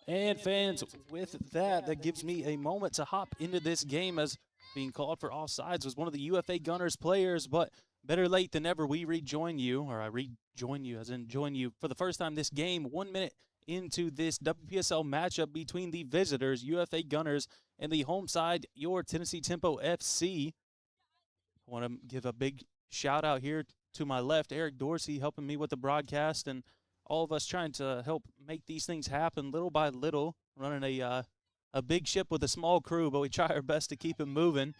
And fans, with that, that gives me a moment to hop into this game, as being called for offsides was one of the UFA Gunners players, but better late than never, we rejoin you, or I rejoin you, as in join you for the first time this game, 1 minute into this WPSL matchup between the visitors, UFA Gunners, and the home side, your Tennessee Tempo FC. I want to give a big shout out here to my left, Eric Dorsey, helping me with the broadcast, and all of us trying to help make these things happen little by little, running a big ship with a small crew, but we try our best to keep it moving.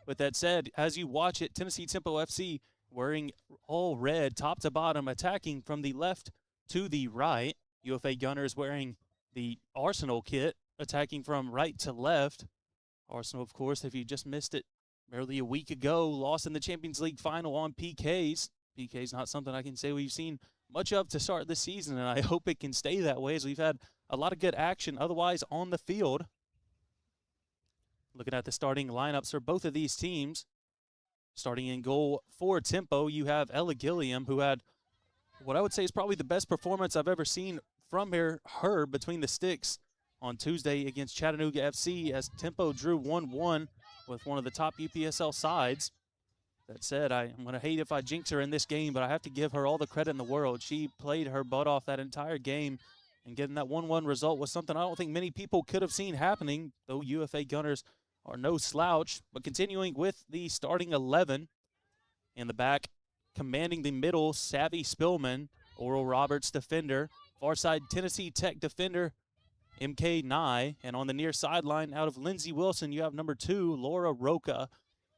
With that said, as you watch it, Tennessee Tempo FC wearing all red, top to bottom, attacking from the left to the right. UFA Gunners wearing the Arsenal kit, attacking from right to left. Arsenal, of course, if you just missed it, barely a week ago, lost in the Champions League final on PKs. PKs not something I can say we've seen much of to start this season, and I hope it can stay that way, as we've had a lot of good action otherwise on the field. Looking at the starting lineups for both of these teams, starting in goal for Tempo, you have Ella Gilliam, who had what I would say is probably the best performance I've ever seen from her between the sticks on Tuesday against Chattanooga FC, as Tempo drew 1-1 with one of the top UPSL sides. That said, I'm going to hate if I jinx her in this game, but I have to give her all the credit in the world. She played her butt off that entire game, and getting that 1-1 result was something I don't think many people could have seen happening, though UFA Gunners are no slouch. But continuing with the starting 11, in the back, commanding the middle, Savvy Spillman, Oral Roberts defender, far side Tennessee Tech defender, MK Nye, and on the near sideline, out of Lindsey Wilson, you have number 2, Laura Roca.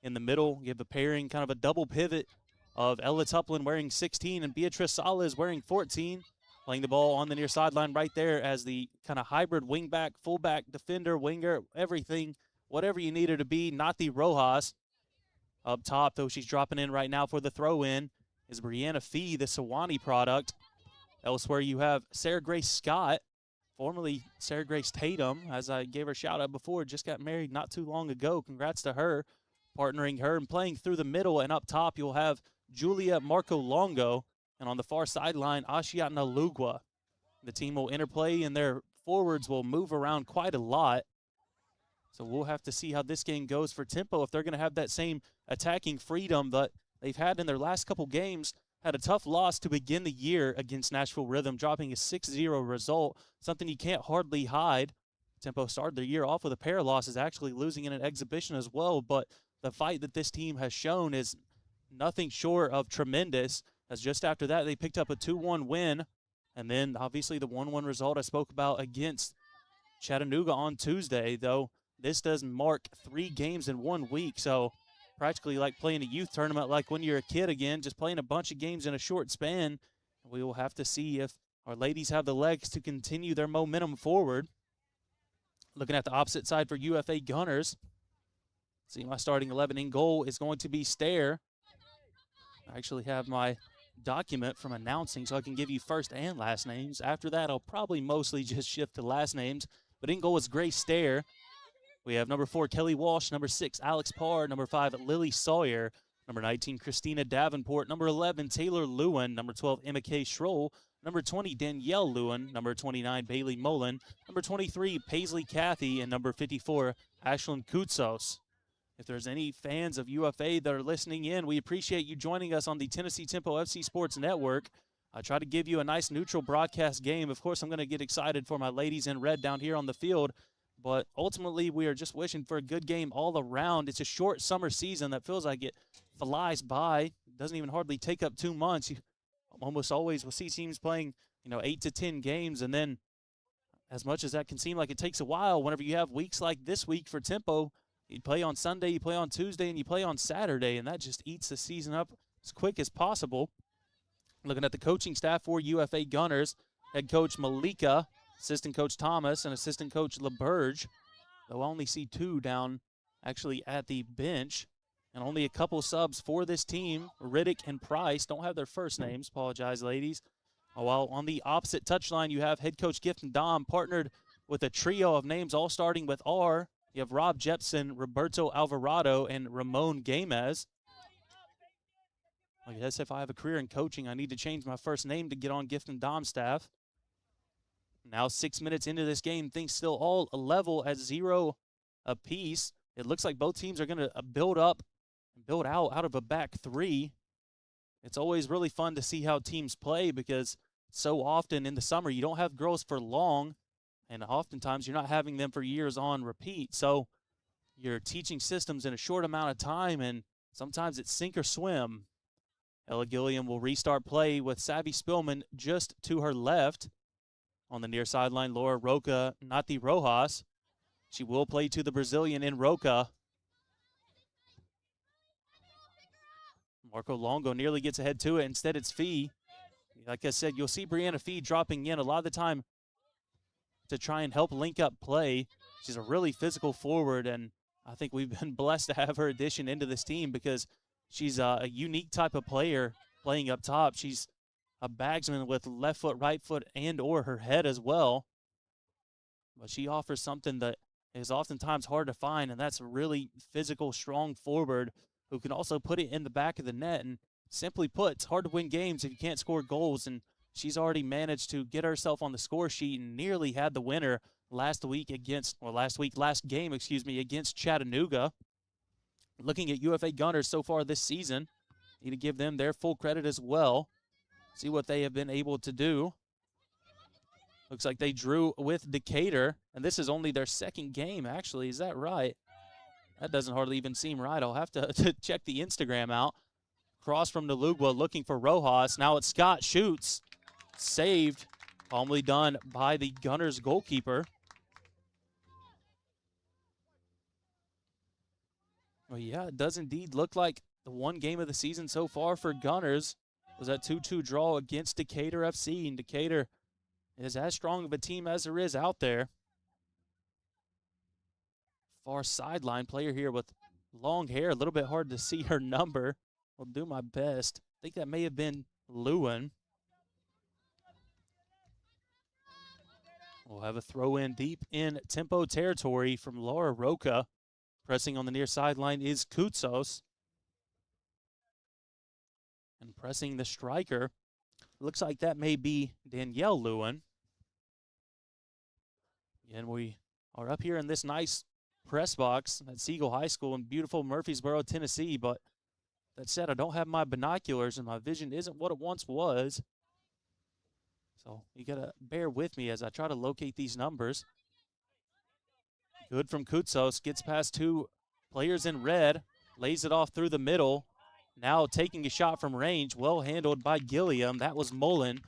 In the middle, you have a pairing, kind of a double pivot of Ella Tuplin wearing 16 and Beatrice Salas wearing 14. Playing the ball on the near sideline right there as the kind of hybrid wingback, fullback, defender, winger, everything, whatever you need her to be, not the Rojas. Up top, though, she's dropping in right now for the throw-in, is Brianna Fee, the Sewanee product. Elsewhere, you have Sarah Grace Scott, formerly Sarah Grace Tatum, as I gave her a shout-out before, just got married not too long ago. Congrats to her. Partnering her and playing through the middle, and up top you'll have Julia Marco Longo, and on the far sideline, Ashiana Lugwa. The team will interplay, and their forwards will move around quite a lot. So we'll have to see how this game goes for Tempo, if they're going to have that same attacking freedom that they've had in their last couple games. Had a tough loss to begin the year against Nashville Rhythm, dropping a 6-0 result, something you can't hardly hide. Tempo started their year off with a pair of losses, actually losing in an exhibition as well, but the fight that this team has shown is nothing short of tremendous, as just after that they picked up a 2-1 win, and then obviously the 1-1 result I spoke about against Chattanooga on Tuesday, though this does mark 3 games in 1 week, so practically like playing a youth tournament like when you're a kid again, just playing a bunch of games in a short span. We will have to see if our ladies have the legs to continue their momentum forward. Looking at the opposite side for UFA Gunners, see, my starting 11 in goal is going to be Stair. I actually have my document from announcing so I can give you first and last names. After that, I'll probably mostly just shift to last names. But in goal is Grace Stair. We have number 4, Kelly Walsh, number 6, Alex Parr, number 5, Lily Sawyer, number 19, Christina Davenport, number 11, Taylor Lewin, number 12, Emma K. Schroll, number 20, Danielle Lewin, number 29, Bailey Mullen, number 23, Paisley Cathy, and number 54, Ashlyn Kutsos. If there's any fans of UFA that are listening in, we appreciate you joining us on the Tennessee Tempo FC Sports Network. I try to give you a nice neutral broadcast game. Of course, I'm going to get excited for my ladies in red down here on the field, but ultimately we are just wishing for a good game all around. It's a short summer season that feels like it flies by. It doesn't even hardly take up 2 months. You almost always will see teams playing, 8 to 10 games, and then as much as that can seem like it takes a while, whenever you have weeks like this week for Tempo, you play on Sunday, you play on Tuesday, and you play on Saturday, and that just eats the season up as quick as possible. Looking at the coaching staff for UFA Gunners, head coach Malika, assistant coach Thomas, and assistant coach LeBurge. Though I only see 2 down actually at the bench, and only a couple subs for this team. Riddick and Price don't have their first names. Apologize, ladies. While on the opposite touchline, you have head coach Gift and Dom partnered with a trio of names all starting with R. You have Rob Jepson, Roberto Alvarado, and Ramon Gamez. I guess if I have a career in coaching, I need to change my first name to get on Gift and Dom's staff. Now 6 minutes into this game, things still all level at 0 apiece. It looks like both teams are going to build up, build out of a back three. It's always really fun to see how teams play because so often in the summer you don't have girls for long, and oftentimes you're not having them for years on repeat. So you're teaching systems in a short amount of time, and sometimes it's sink or swim. Ella Gilliam will restart play with Savvy Spillman just to her left. On the near sideline, Laura Roca Nati Rojas. She will play to the Brazilian in Roca. Marco Longo nearly gets ahead to it. Instead, it's Fee. Like I said, you'll see Brianna Fee dropping in a lot of the time to try and help link up play. She's a really physical forward, and I think we've been blessed to have her addition into this team because she's a unique type of player playing up top. She's a bagsman with left foot, right foot, and or her head as well. But she offers something that is oftentimes hard to find, and that's a really physical, strong forward who can also put it in the back of the net. And simply put, it's hard to win games if you can't score goals, and she's already managed to get herself on the score sheet and nearly had the winner last game against Chattanooga. Looking at UFA Gunners so far this season, need to give them their full credit as well. See what they have been able to do. Looks like they drew with Decatur, and this is only their second game, actually. Is that right? That doesn't hardly even seem right. I'll have to check the Instagram out. Cross from Nalugwa looking for Rojas. Now it's Scott shoots. Saved. Calmly done by the Gunners goalkeeper. Well, yeah, it does indeed look like the one game of the season so far for Gunners was that 2-2 draw against Decatur FC, and Decatur is as strong of a team as there is out there. Far sideline player here with long hair, a little bit hard to see her number. I'll do my best. I think that may have been Lewin. We'll have a throw in deep in tempo territory from Laura Roca. Pressing on the near sideline is Koutsos. And pressing the striker, looks like that may be Danielle Lewin. And we are up here in this nice press box at Siegel High School in beautiful Murfreesboro, Tennessee. But that said, I don't have my binoculars and my vision isn't what it once was. So you got to bear with me as I try to locate these numbers. Good from Koutsos, gets past two players in red, lays it off through the middle. Now taking a shot from range, well handled by Gilliam. That was Mullen.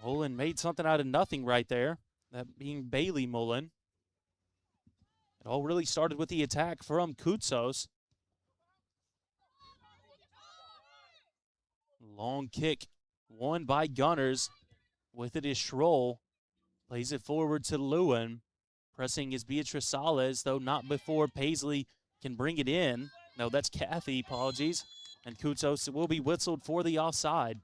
Mullen made something out of nothing right there, that being Bailey Mullen. It all really started with the attack from Koutsos. Long kick won by Gunners. With it is Schroll. Plays it forward to Lewin. Pressing is Beatrice Salas, though not before Paisley can bring it in. No, that's Kathy, apologies. And Koutsos will be whistled for the offside.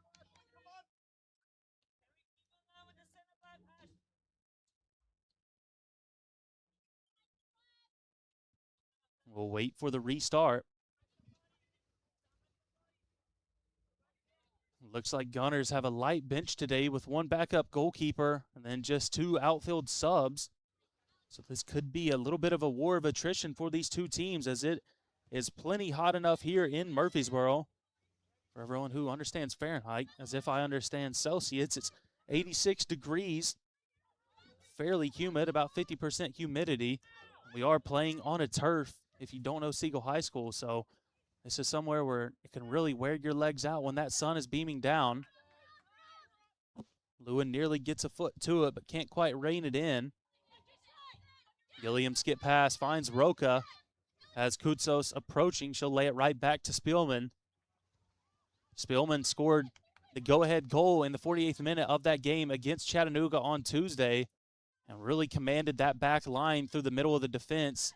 We'll wait for the restart. Looks like Gunners have a light bench today with one backup goalkeeper and then just two outfield subs. So this could be a little bit of a war of attrition for these two teams, as it is plenty hot enough here in Murfreesboro. For everyone who understands Fahrenheit, as if I understand Celsius, it's 86 degrees, fairly humid, about 50% humidity. We are playing on a turf, if you don't know Siegel High School, so this is somewhere where it can really wear your legs out when that sun is beaming down. Lewin nearly gets a foot to it, but can't quite rein it in. Gilliam skip pass, finds Roca. As Koutsos approaching, she'll lay it right back to Spielman. Spielman scored the go-ahead goal in the 48th minute of that game against Chattanooga on Tuesday and really commanded that back line through the middle of the defense.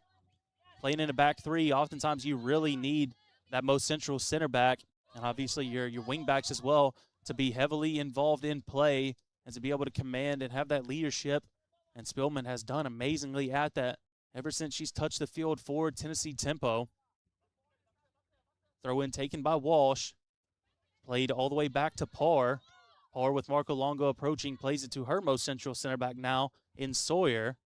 Playing in a back three, oftentimes you really need that most central center back and obviously your wing backs as well to be heavily involved in play and to be able to command and have that leadership. And Spielman has done amazingly at that ever since she's touched the field for Tennessee Tempo. Throw in taken by Walsh. Played all the way back to Parr. Par with Marco Longo approaching, plays it to her most central center back now in Sawyer.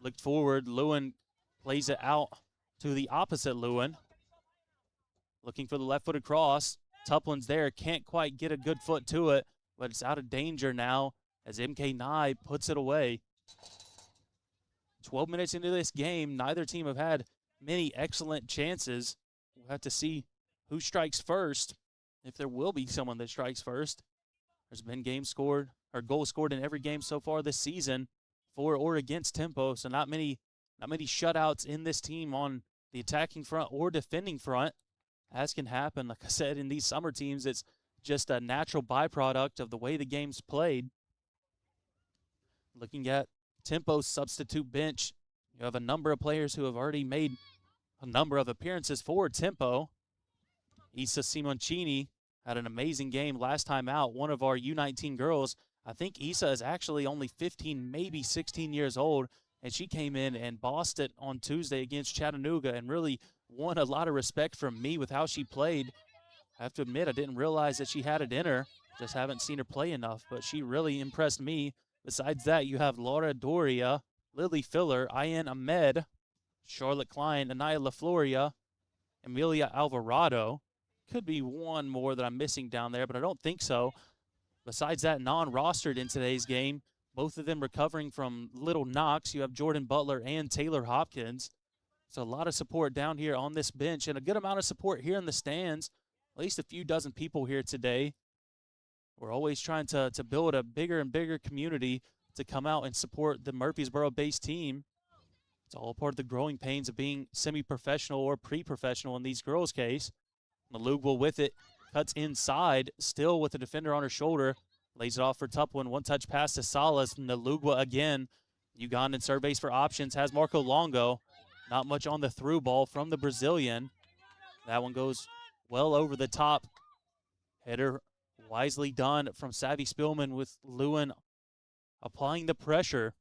Flicked forward, Lewin plays it out to the opposite Lewin. Looking for the left-footed cross. Tuplin's there, can't quite get a good foot to it, but it's out of danger now as MK Nye puts it away. 12 minutes into this game, neither team have had many excellent chances. We'll have to see who strikes first, if there will be someone that strikes first. There's been goals scored in every game so far this season for or against Tempo, so not many shutouts in this team on the attacking front or defending front, as can happen. Like I said, in these summer teams, it's just a natural byproduct of the way the game's played. Looking at Tempo's substitute bench, you have a number of players who have already made a number of appearances for Tempo. Issa Simoncini had an amazing game last time out. One of our U19 girls, I think Issa is actually only 15, maybe 16 years old, and she came in and bossed it on Tuesday against Chattanooga and really won a lot of respect from me with how she played. I have to admit, I didn't realize that she had it in her. Just haven't seen her play enough, but she really impressed me. Besides that, you have Laura Doria, Lily Filler, Ayan Ahmed, Charlotte Klein, Anaya LaFloria, Amelia Alvarado. Could be one more that I'm missing down there, but I don't think so. Besides that, non-rostered in today's game, both of them recovering from little knocks. You have Jordan Butler and Taylor Hopkins. So a lot of support down here on this bench and a good amount of support here in the stands. At least a few dozen people here today. We're always trying to build a bigger and bigger community to come out and support the Murfreesboro-based team. It's all part of the growing pains of being semi-professional or pre-professional in these girls' case. Malugwa with it, cuts inside, still with the defender on her shoulder. Lays it off for Tuplin. One-touch pass to Salas. Nalugwa again. Ugandan surveys for options. Has Marco Longo. Not much on the through ball from the Brazilian. That one goes well over the top. Header wisely done from Savvy Spillman with Lewin applying the pressure.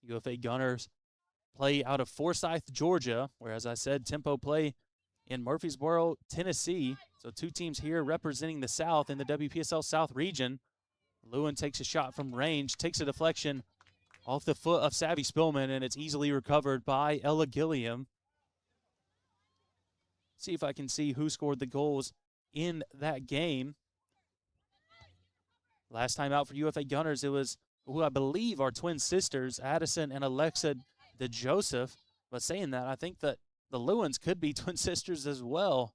UFA Gunners play out of Forsyth, Georgia, whereas I said Tempo play in Murfreesboro, Tennessee. So two teams here representing the South in the WPSL South region. Lewin takes a shot from range, takes a deflection off the foot of Savvy Spillman, and it's easily recovered by Ella Gilliam. See if I can see who scored the goals in that game. Last time out for UFA Gunners, it was who I believe are twin sisters, Addison and Alexa DeJoseph. But saying that, I think that the Lewins could be twin sisters as well.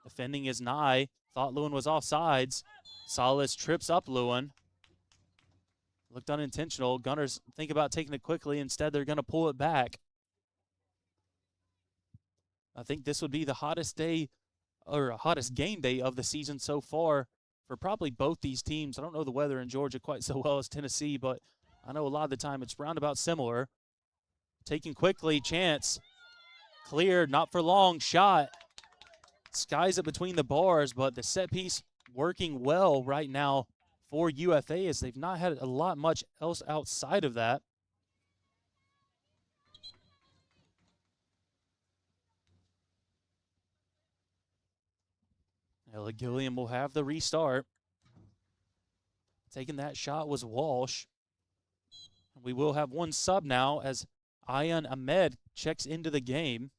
Defending is Nye. Thought Lewin was offsides. Salas trips up Lewin. Looked unintentional. Gunners think about taking it quickly. Instead, they're going to pull it back. I think this would be the hottest day or hottest game day of the season so far for probably both these teams. I don't know the weather in Georgia quite so well as Tennessee, but I know a lot of the time it's roundabout similar. Taking quickly, chance. Cleared, not for long, shot. Skies it between the bars, but the set piece working well right now for UFA as they've not had a lot much else outside of that. Ella Gilliam will have the restart. Taking that shot was Walsh. We will have one sub now as Ayan Ahmed checks into the game.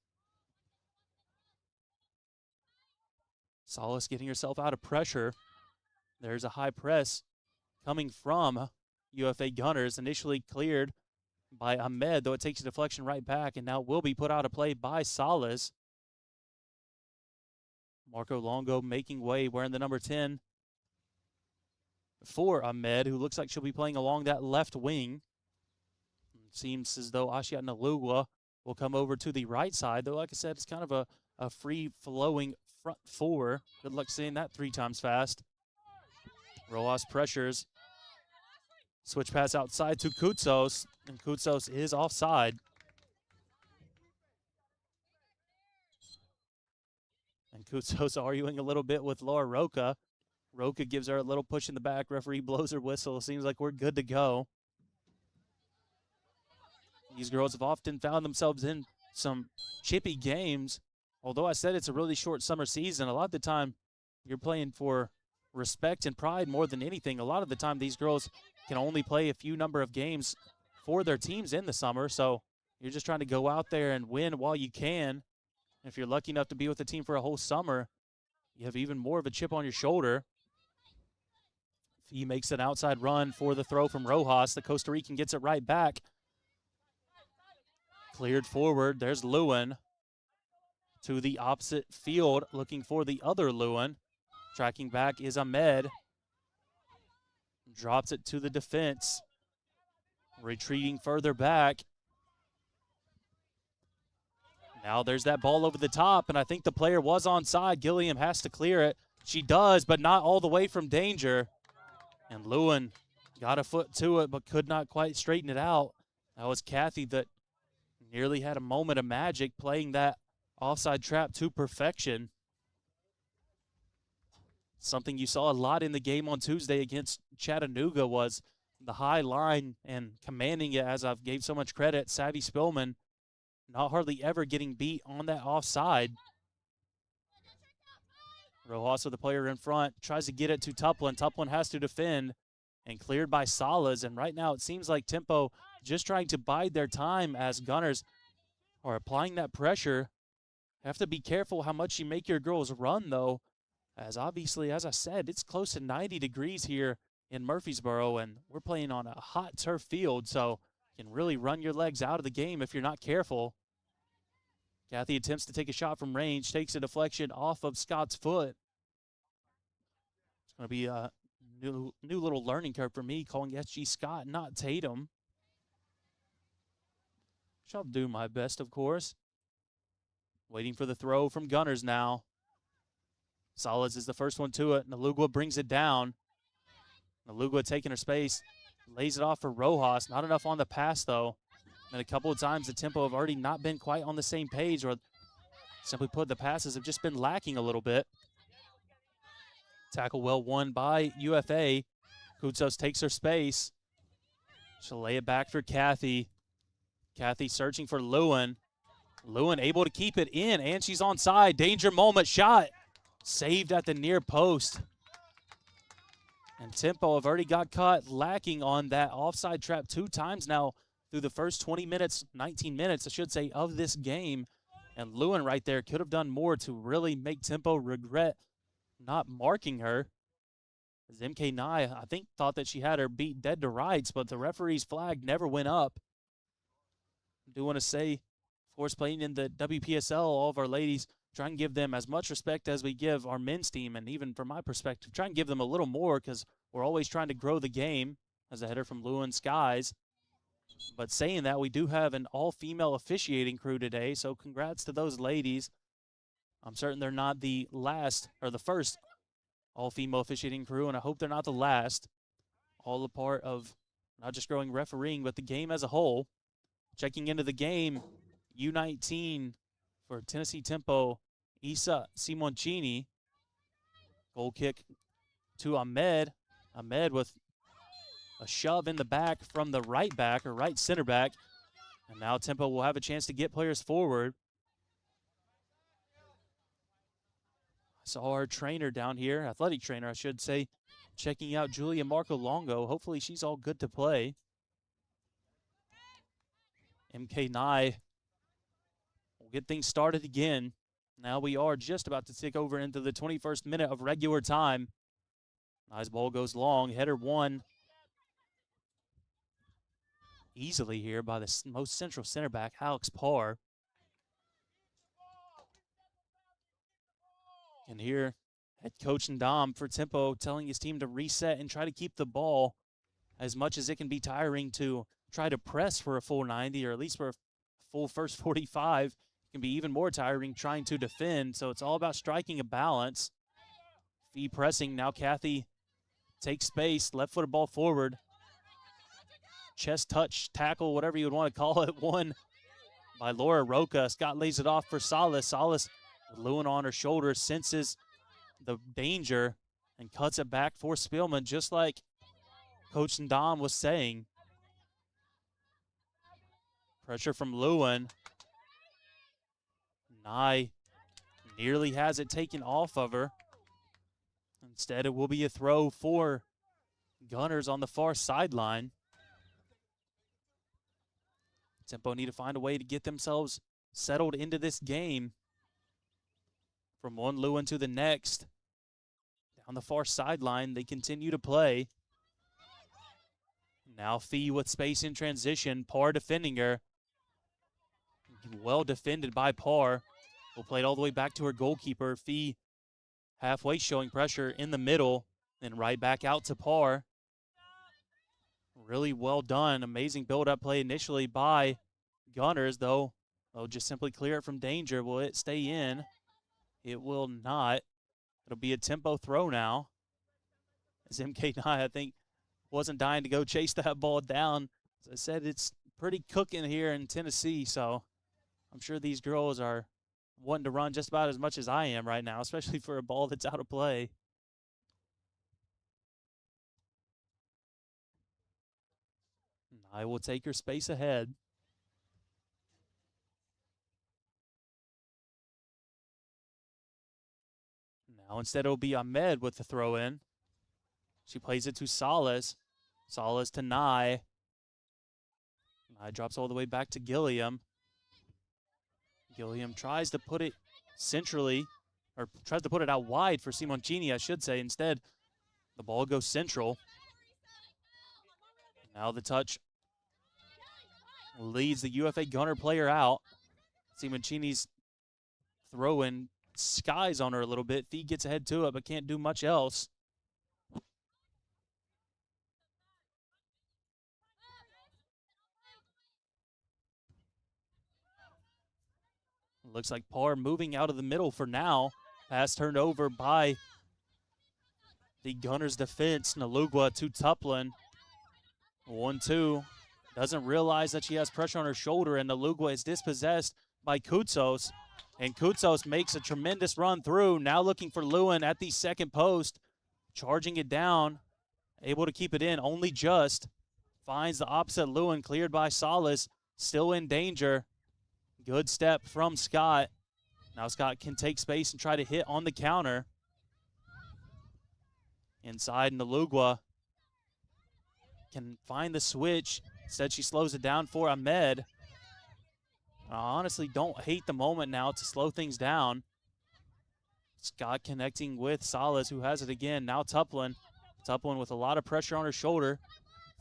Salas getting herself out of pressure. There's a high press coming from UFA Gunners. Initially cleared by Ahmed, though it takes a deflection right back, and now will be put out of play by Salas. Marco Longo making way, wearing the number 10 for Ahmed, who looks like she'll be playing along that left wing. It seems as though Ashiat Nalugwa will come over to the right side, though, like I said, it's kind of a free-flowing front four. Good luck saying that 3 times fast. Rojas pressures. Switch pass outside to Kutsos, and Kutsos is offside. And Kutsos arguing a little bit with Laura Roca. Roca gives her a little push in the back. Referee blows her whistle. Seems like we're good to go. These girls have often found themselves in some chippy games. Although I said it's a really short summer season, a lot of the time you're playing for respect and pride more than anything. A lot of the time these girls can only play a few number of games for their teams in the summer, so you're just trying to go out there and win while you can. If you're lucky enough to be with the team for a whole summer, you have even more of a chip on your shoulder. He makes an outside run for the throw from Rojas. The Costa Rican gets it right back. Cleared forward. There's Lewin to the opposite field, looking for the other Lewin. Tracking back is Ahmed. Drops it to the defense. Retreating further back. Now there's that ball over the top, and I think the player was onside. Gilliam has to clear it. She does, but not all the way from danger. And Lewin got a foot to it, but could not quite straighten it out. That was Kathy that nearly had a moment of magic playing that offside trap to perfection. Something you saw a lot in the game on Tuesday against Chattanooga was the high line and commanding it, as I've gave so much credit. Savvy Spillman not hardly ever getting beat on that offside. Rojas with the player in front, tries to get it to Tuplin. Tuplin has to defend, and cleared by Salas. And right now it seems like Tempo just trying to bide their time as Gunners are applying that pressure. Have to be careful how much you make your girls run, though, as obviously, as I said, it's close to 90 degrees here in Murfreesboro, and we're playing on a hot turf field, so you can really run your legs out of the game if you're not careful. Kathy attempts to take a shot from range, takes a deflection off of Scott's foot. It's going to be a new little learning curve for me, calling SG Scott, not Tatum. Shall do my best, of course. Waiting for the throw from Gunners now. Salas is the first one to it. Nalugwa brings it down. Nalugwa taking her space, lays it off for Rojas. Not enough on the pass, though. And a couple of times the tempo have already not been quite on the same page, or simply put, the passes have just been lacking a little bit. Tackle well won by UFA. Kutsos takes her space. She'll lay it back for Kathy. Kathy searching for Lewin. Lewin able to keep it in, and she's onside. Danger moment shot. Saved at the near post. And Tempo have already got caught lacking on that offside trap 2 times now through the first 20 minutes, 19 minutes, I should say, of this game. And Lewin right there could have done more to really make Tempo regret not marking her. As MK Nye, I think, thought that she had her beat dead to rights, but the referee's flag never went up. I do want to say, of course, playing in the WPSL, all of our ladies, try and give them as much respect as we give our men's team, and even from my perspective, try and give them a little more, because we're always trying to grow the game. As a header from Lewin Skies. But saying that, we do have an all-female officiating crew today, so congrats to those ladies. I'm certain they're not the last, or the first all-female officiating crew, and I hope they're not the last. All a part of not just growing refereeing, but the game as a whole. Checking into the game, U19 for Tennessee Tempo, Isa Simoncini. Goal kick to Ahmed. Ahmed with a shove in the back from the right back, or right center back. And now Tempo will have a chance to get players forward. I saw our trainer down here, athletic trainer, I should say, checking out Julia Marco Longo. Hopefully she's all good to play. MK Nye will get things started again. Now we are just about to tick over into the 21st minute of regular time. Nice ball goes long. Header won easily here by the most central center back, Alex Parr. And here, head coach Ndam for Tempo telling his team to reset and try to keep the ball. As much as it can be tiring to try to press for a full 90, or at least for a full first 45, it can be even more tiring trying to defend. So it's all about striking a balance. Fee pressing. Now Kathy takes space, left-footed ball forward. Chest touch, tackle, whatever you would want to call it, won by Laura Roca. Scott lays it off for Salas. Salas, with Lewin on her shoulder, senses the danger and cuts it back for Spielman, just like Coach Ndam was saying. Pressure from Lewin. Nye nearly has it taken off of her. Instead, it will be a throw for Gunners on the far sideline. Tempo need to find a way to get themselves settled into this game. From one Lewin to the next. Down the far sideline, they continue to play. Now Fee with space in transition. Parr defending her. Well defended by Parr. Will play it all the way back to her goalkeeper. Fee halfway showing pressure in the middle. Then right back out to Parr. Really well done. Amazing build-up play initially by Gunners, though. They'll just simply clear it from danger. Will it stay in? It will not. It'll be a tempo throw now. As MK9, I think, wasn't dying to go chase that ball down. As I said, it's pretty cooking here in Tennessee, so I'm sure these girls are wanting to run just about as much as I am right now, especially for a ball that's out of play. I will take her space ahead. Now instead it'll be Ahmed with the throw in. She plays it to Salas. Salas to Nye. Nye drops all the way back to Gilliam. Gilliam tries to put it centrally, or tries to put it out wide for Simoncini, I should say. Instead, the ball goes central. Now the touch leads the UFA Gunner player out. Simoncini's throw-in skies on her a little bit. Fee gets ahead to it, but can't do much else. Looks like Parr moving out of the middle for now. Pass turned over by the Gunners defense. Nalugwa to Tuplin. 1-2. Doesn't realize that she has pressure on her shoulder, and Nalugwa is dispossessed by Kutsos. And Kutsos makes a tremendous run through. Now looking for Lewin at the second post. Charging it down. Able to keep it in, only just. Finds the opposite Lewin, cleared by Salas. Still in danger. Good step from Scott. Now Scott can take space and try to hit on the counter. Inside, Nalugwa can find the switch. Instead, she slows it down for Ahmed. I honestly don't hate the moment now to slow things down. Scott connecting with Salas, who has it again. Now Tuplin. Tuplin with a lot of pressure on her shoulder.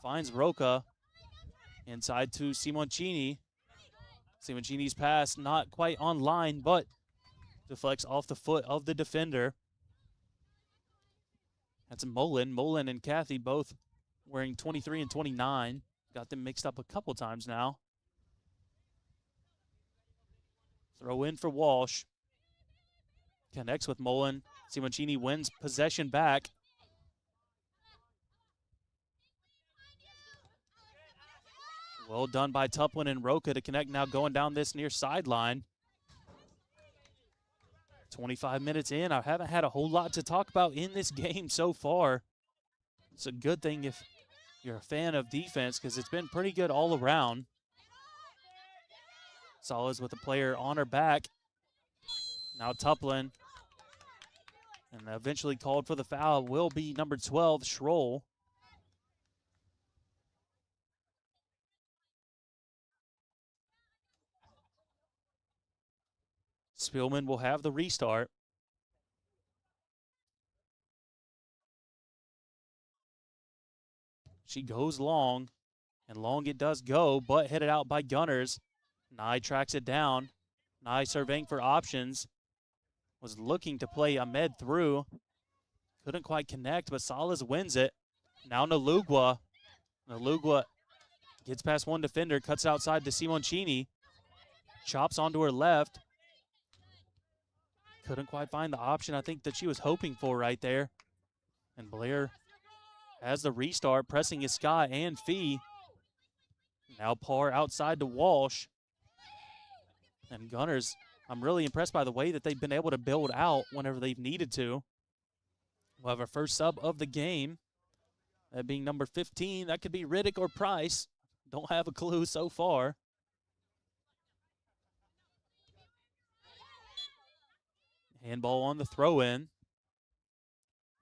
Finds Roca. Inside to Simoncini. Simoncini's pass not quite on line, but deflects off the foot of the defender. That's Mullen. Mullen and Kathy both wearing 23 and 29. Got them mixed up a couple times now. Throw in for Walsh. Connects with Mullen. Simoncini wins possession back. Well done by Tuplin and Roca to connect, now going down this near sideline. 25 minutes in, I haven't had a whole lot to talk about in this game so far. It's a good thing if you're a fan of defense, because it's been pretty good all around. Salas with the player on her back. Now Tuplin. And eventually called for the foul will be number 12, Schroll. Spielman will have the restart. She goes long, and long it does go, but headed out by Gunners. Nye tracks it down. Nye surveying for options. Was looking to play Ahmed through. Couldn't quite connect, but Salas wins it. Now Nalugwa. Nalugwa gets past one defender, cuts outside to Simoncini. Chops onto her left. Couldn't quite find the option I think that she was hoping for right there. And Blair has the restart, pressing his Scott and Fee. Now Parr outside to Walsh. And Gunners, I'm really impressed by the way that they've been able to build out whenever they've needed to. We'll have our first sub of the game. That being number 15. That could be Riddick or Price. Don't have a clue so far. Handball on the throw-in.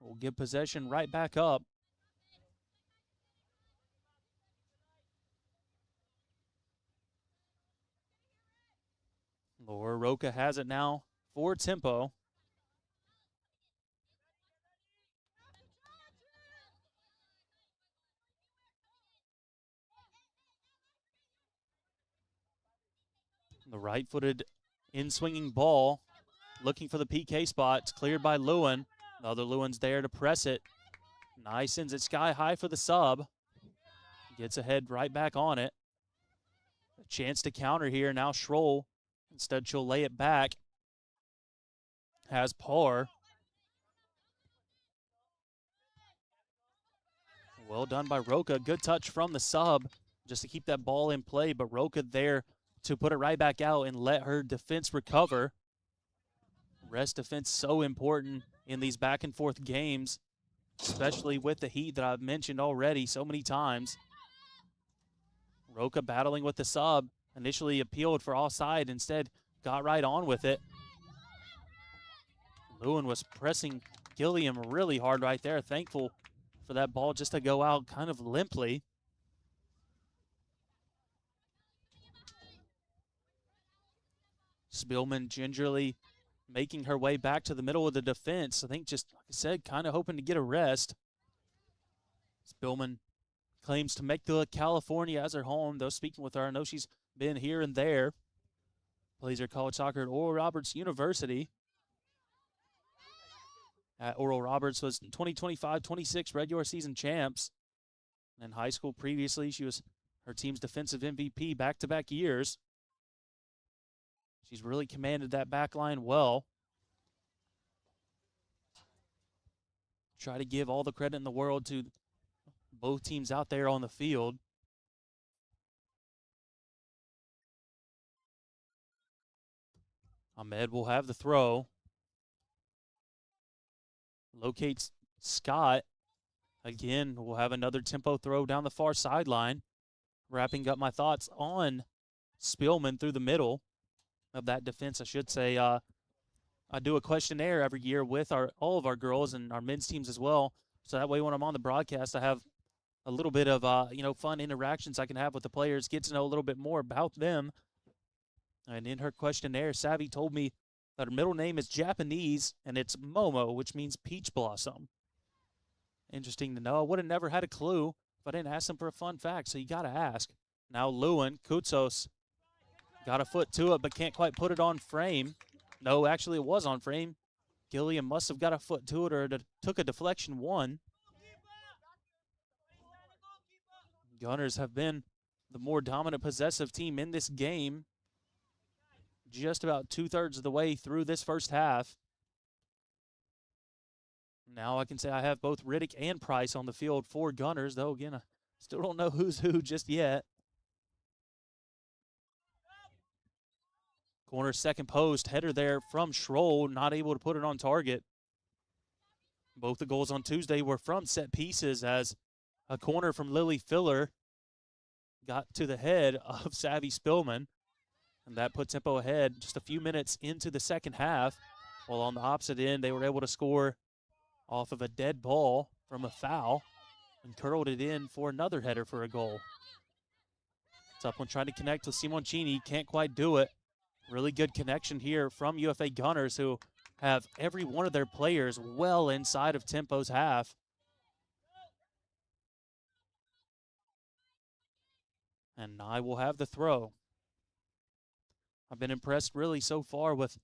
We'll give possession right back up. Laura Roca has it now for Tempo. The right-footed in-swinging ball, looking for the PK spot. It's cleared by Lewin. The other Lewin's there to press it. Nye sends it sky high for the sub. Gets ahead right back on it. A chance to counter here. Now Schroll. Instead, she'll lay it back. Has Parr. Well done by Roca. Good touch from the sub just to keep that ball in play, but Roca there to put it right back out and let her defense recover. Rest defense so important in these back and forth games, especially with the heat that I've mentioned already so many times. Roca battling with the sub, initially appealed for offside, instead got right on with it. Lewin was pressing Gilliam really hard right there. Thankful for that ball just to go out kind of limply. Spillman gingerly making her way back to the middle of the defense. I think just, like I said, kind of hoping to get a rest. Spillman claims to make the California as her home, though speaking with her, I know she's been here and there. Plays her college soccer at Oral Roberts University. At Oral Roberts was 2025-26 regular season champs. And in high school previously, she was her team's defensive MVP back-to-back years. She's really commanded that back line well. Try to give all the credit in the world to both teams out there on the field. Ahmed will have the throw. Locates Scott. Again, we'll have another tempo throw down the far sideline. Wrapping up my thoughts on Spillman through the middle of that defense, I should say. I do a questionnaire every year with all of our girls and our men's teams as well. So that way when I'm on the broadcast, I have a little bit of fun interactions I can have with the players, get to know a little bit more about them. And in her questionnaire, Savvy told me that her middle name is Japanese, and it's Momo, which means peach blossom. Interesting to know. I would have never had a clue if I didn't ask them for a fun fact, so you got to ask. Now Lewin, Kutsos, got a foot to it, but can't quite put it on frame. No, actually it was on frame. Gilliam must have got a foot to it or took a deflection one. Gunners have been the more dominant possessive team in this game. Just about 2/3 of the way through this first half. Now I can say I have both Riddick and Price on the field for Gunners, though again, I still don't know who's who just yet. Corner second post, header there from Schroll, not able to put it on target. Both the goals on Tuesday were from set pieces as a corner from Lily Filler got to the head of Savvy Spillman. And that put Tempo ahead just a few minutes into the second half. While on the opposite end, they were able to score off of a dead ball from a foul and curled it in for another header for a goal. Tough one trying to connect with Simoncini, can't quite do it. Really good connection here from UFA Gunners, who have every one of their players well inside of Tempo's half. And Nye will have the throw. I've been impressed really so far with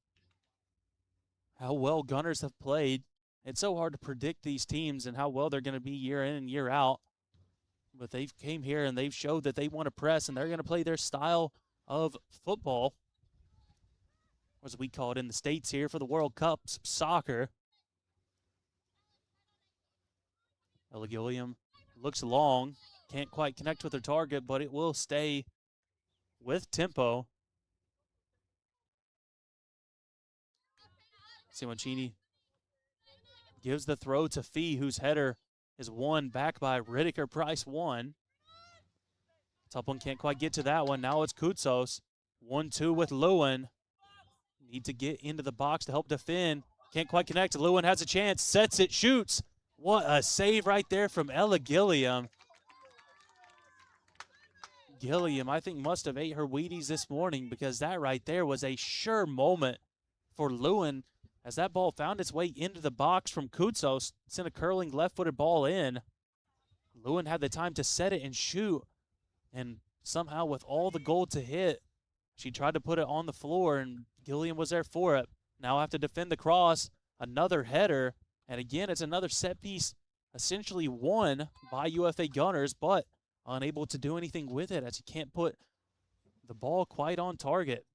how well Gunners have played. It's so hard to predict these teams and how well they're going to be year in and year out. But they've came here and they've showed that they want to press and they're going to play their style of football, as we call it in the States here for the World Cup, soccer. Ella Gilliam looks long, can't quite connect with her target, but it will stay with Tempo. Simoncini gives the throw to Fee, whose header is won back by Riddicker Price one. Top one can't quite get to that one. Now it's Kutsos. 1-2 with Lewin. need to get into the box to help defend. Can't quite connect. Lewin has a chance, sets it, shoots. What a save right there from Ella Gilliam. Gilliam, I think, must have ate her Wheaties this morning, because that right there was a sure moment for Lewin as that ball found its way into the box from Kutsos. Sent a curling left-footed ball in. Lewin had the time to set it and shoot, and somehow with all the goal to hit, she tried to put it on the floor, and Gilliam was there for it. Now have to defend the cross, another header, and again, it's another set piece essentially won by UFA Gunners, but unable to do anything with it as you can't put the ball quite on target.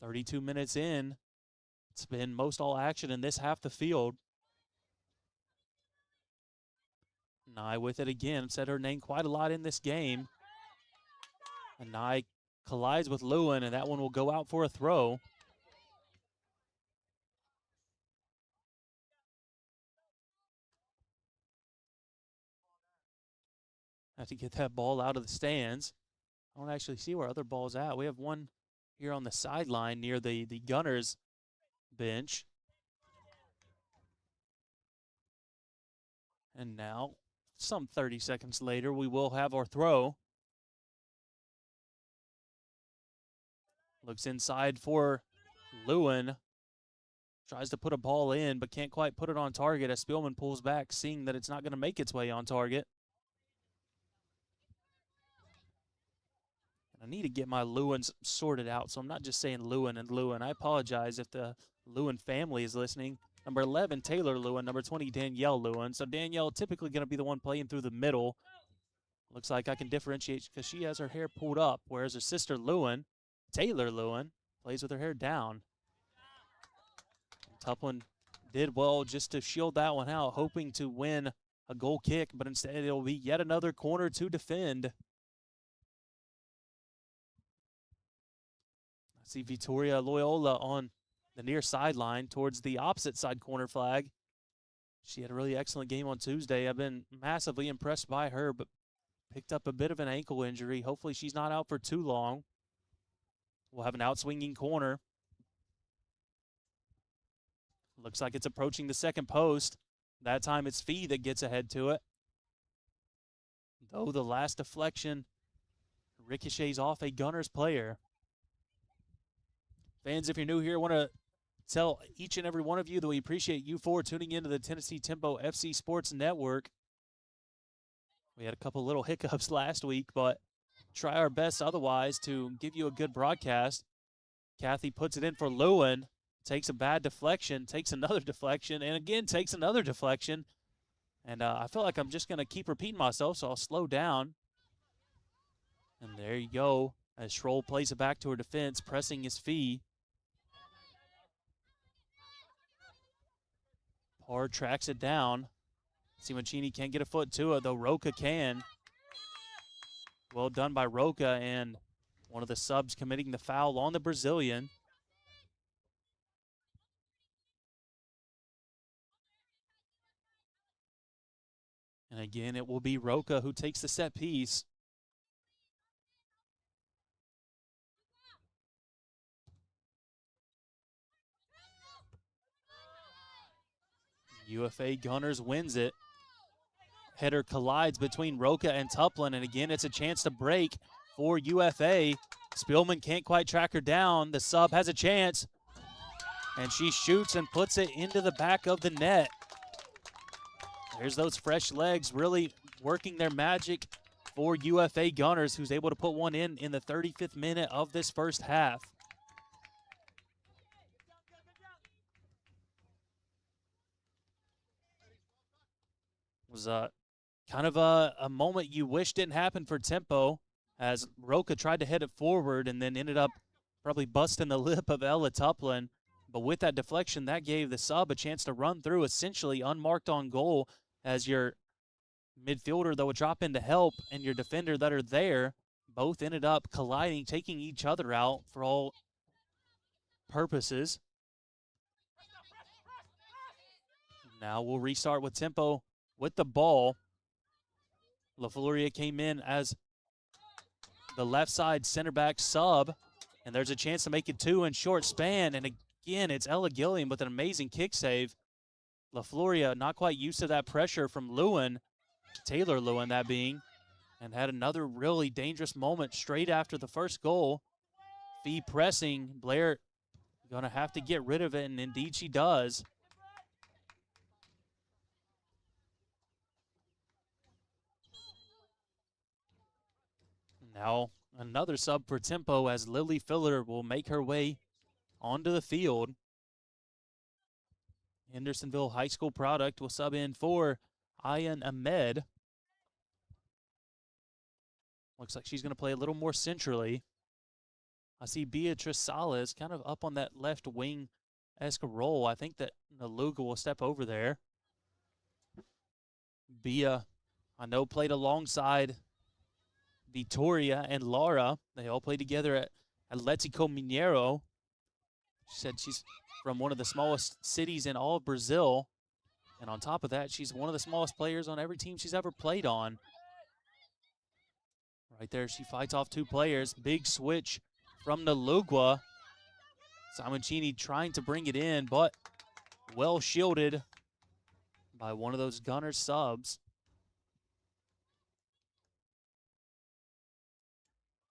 32 minutes in, it's been most all action in this half the field. Nye with it again, said her name quite a lot in this game. And Nye collides with Lewin, and that one will go out for a throw. Have to get that ball out of the stands. I don't actually see where other ball's at. We have one here on the sideline near the Gunners bench. And now, some 30 seconds later, we will have our throw. Looks inside for Lewin. Tries to put a ball in, but can't quite put it on target as Spielman pulls back, seeing that it's not going to make its way on target. I need to get my Lewins sorted out, so I'm not just saying Lewin and Lewin. I apologize if the Lewin family is listening. Number 11, Taylor Lewin. Number 20, Danielle Lewin. So Danielle typically going to be the one playing through the middle. Looks like I can differentiate because she has her hair pulled up, whereas her sister Lewin, Taylor Lewin, plays with her hair down. Tuplin did well just to shield that one out, hoping to win a goal kick, but instead it'll be yet another corner to defend. I see Vittoria Loyola on the near sideline towards the opposite side corner flag. She had a really excellent game on Tuesday. I've been massively impressed by her, but picked up a bit of an ankle injury. Hopefully she's not out for too long. We'll have an outswinging corner. Looks like it's approaching the second post. That time it's Fee that gets ahead to it. Though the last deflection ricochets off a Gunners player. Fans, if you're new here, I want to tell each and every one of you that we appreciate you for tuning into the Tennessee Tempo FC Sports Network. We had a couple little hiccups last week, but try our best otherwise to give you a good broadcast. Kathy puts it in for Lewin, takes a bad deflection, takes another deflection, and again takes another deflection. And I feel like I'm just going to keep repeating myself, so I'll slow down. And there you go, as Schroll plays it back to her defense, pressing his Fee. Parr tracks it down. Simoncini can't get a foot to it, though Roca can. Well done by Roca, and one of the subs committing the foul on the Brazilian. And again, it will be Roca who takes the set piece. UFA Gunners wins it. Header collides between Roca and Tuplin, and again, it's a chance to break for UFA. Spielman can't quite track her down. The sub has a chance, and she shoots and puts it into the back of the net. There's those fresh legs really working their magic for UFA Gunners, who's able to put one in the 35th minute of this first half. It was kind of a moment you wish didn't happen for Tempo, as Roca tried to head it forward and then ended up probably busting the lip of Ella Tuplin. But with that deflection, that gave the sub a chance to run through essentially unmarked on goal, as your midfielder that would drop in to help and your defender that are there both ended up colliding, taking each other out for all purposes. Now we'll restart with Tempo with the ball. LaFloria came in as the left side center back sub. And there's a chance to make it 2 in short span. And again, it's Ella Gilliam with an amazing kick save. LaFloria not quite used to that pressure from Lewin, Taylor Lewin that being, and had another really dangerous moment straight after the first goal. Fee pressing, Blair gonna have to get rid of it, and indeed she does. Now another sub for Tempo as Lily Filler will make her way onto the field. Hendersonville High School product will sub in for Ayan Ahmed. Looks like she's going to play a little more centrally. I see Beatrice Salas kind of up on that left wing-esque role. I think that Naluga will step over there. Bia, I know, played alongside Victoria and Laura. They all played together at Atletico Mineiro. She said she's from one of the smallest cities in all of Brazil. And on top of that, she's one of the smallest players on every team she's ever played on. Right there, she fights off 2 players. Big switch from Nalugwa. Simoncini trying to bring it in, but well shielded by one of those Gunners subs.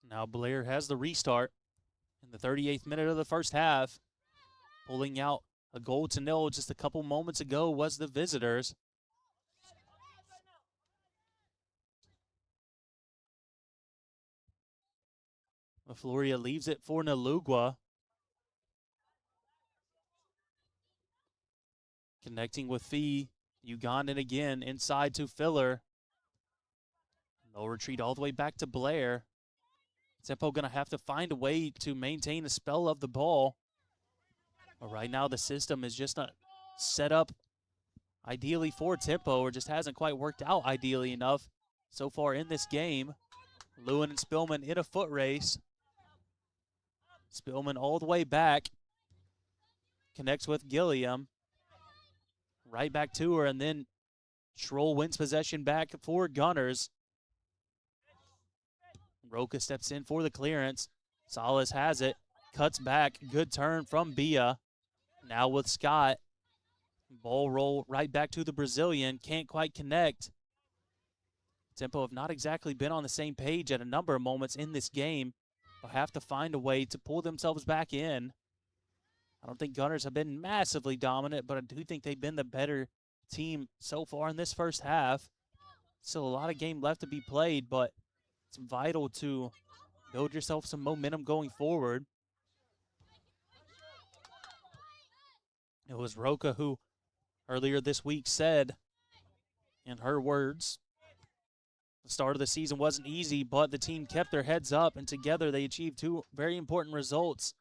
Now Blair has the restart in the 38th minute of the first half. Pulling out a goal to nil just a couple moments ago was the visitors. Floria leaves it for Nalugwa. Connecting with Fee. Ugandan again inside to Filler. They'll retreat all the way back to Blair. Tempo going to have to find a way to maintain the spell of the ball. But right now the system is just not set up ideally for Tempo, or just hasn't quite worked out ideally enough so far in this game. Lewin and Spillman in a foot race. Spillman all the way back. Connects with Gilliam. Right back to her, and then Schroll wins possession back for Gunners. Roca steps in for the clearance. Salas has it. Cuts back. Good turn from Bia. Now with Scott. Ball roll right back to the Brazilian. Can't quite connect. Tempo have not exactly been on the same page at a number of moments in this game, but have to find a way to pull themselves back in. I don't think Gunners have been massively dominant, but I do think they've been the better team so far in this first half. Still a lot of game left to be played, but it's vital to build yourself some momentum going forward. It was Roca who earlier this week said, in her words, the start of the season wasn't easy, but the team kept their heads up, and together they achieved 2 very important results.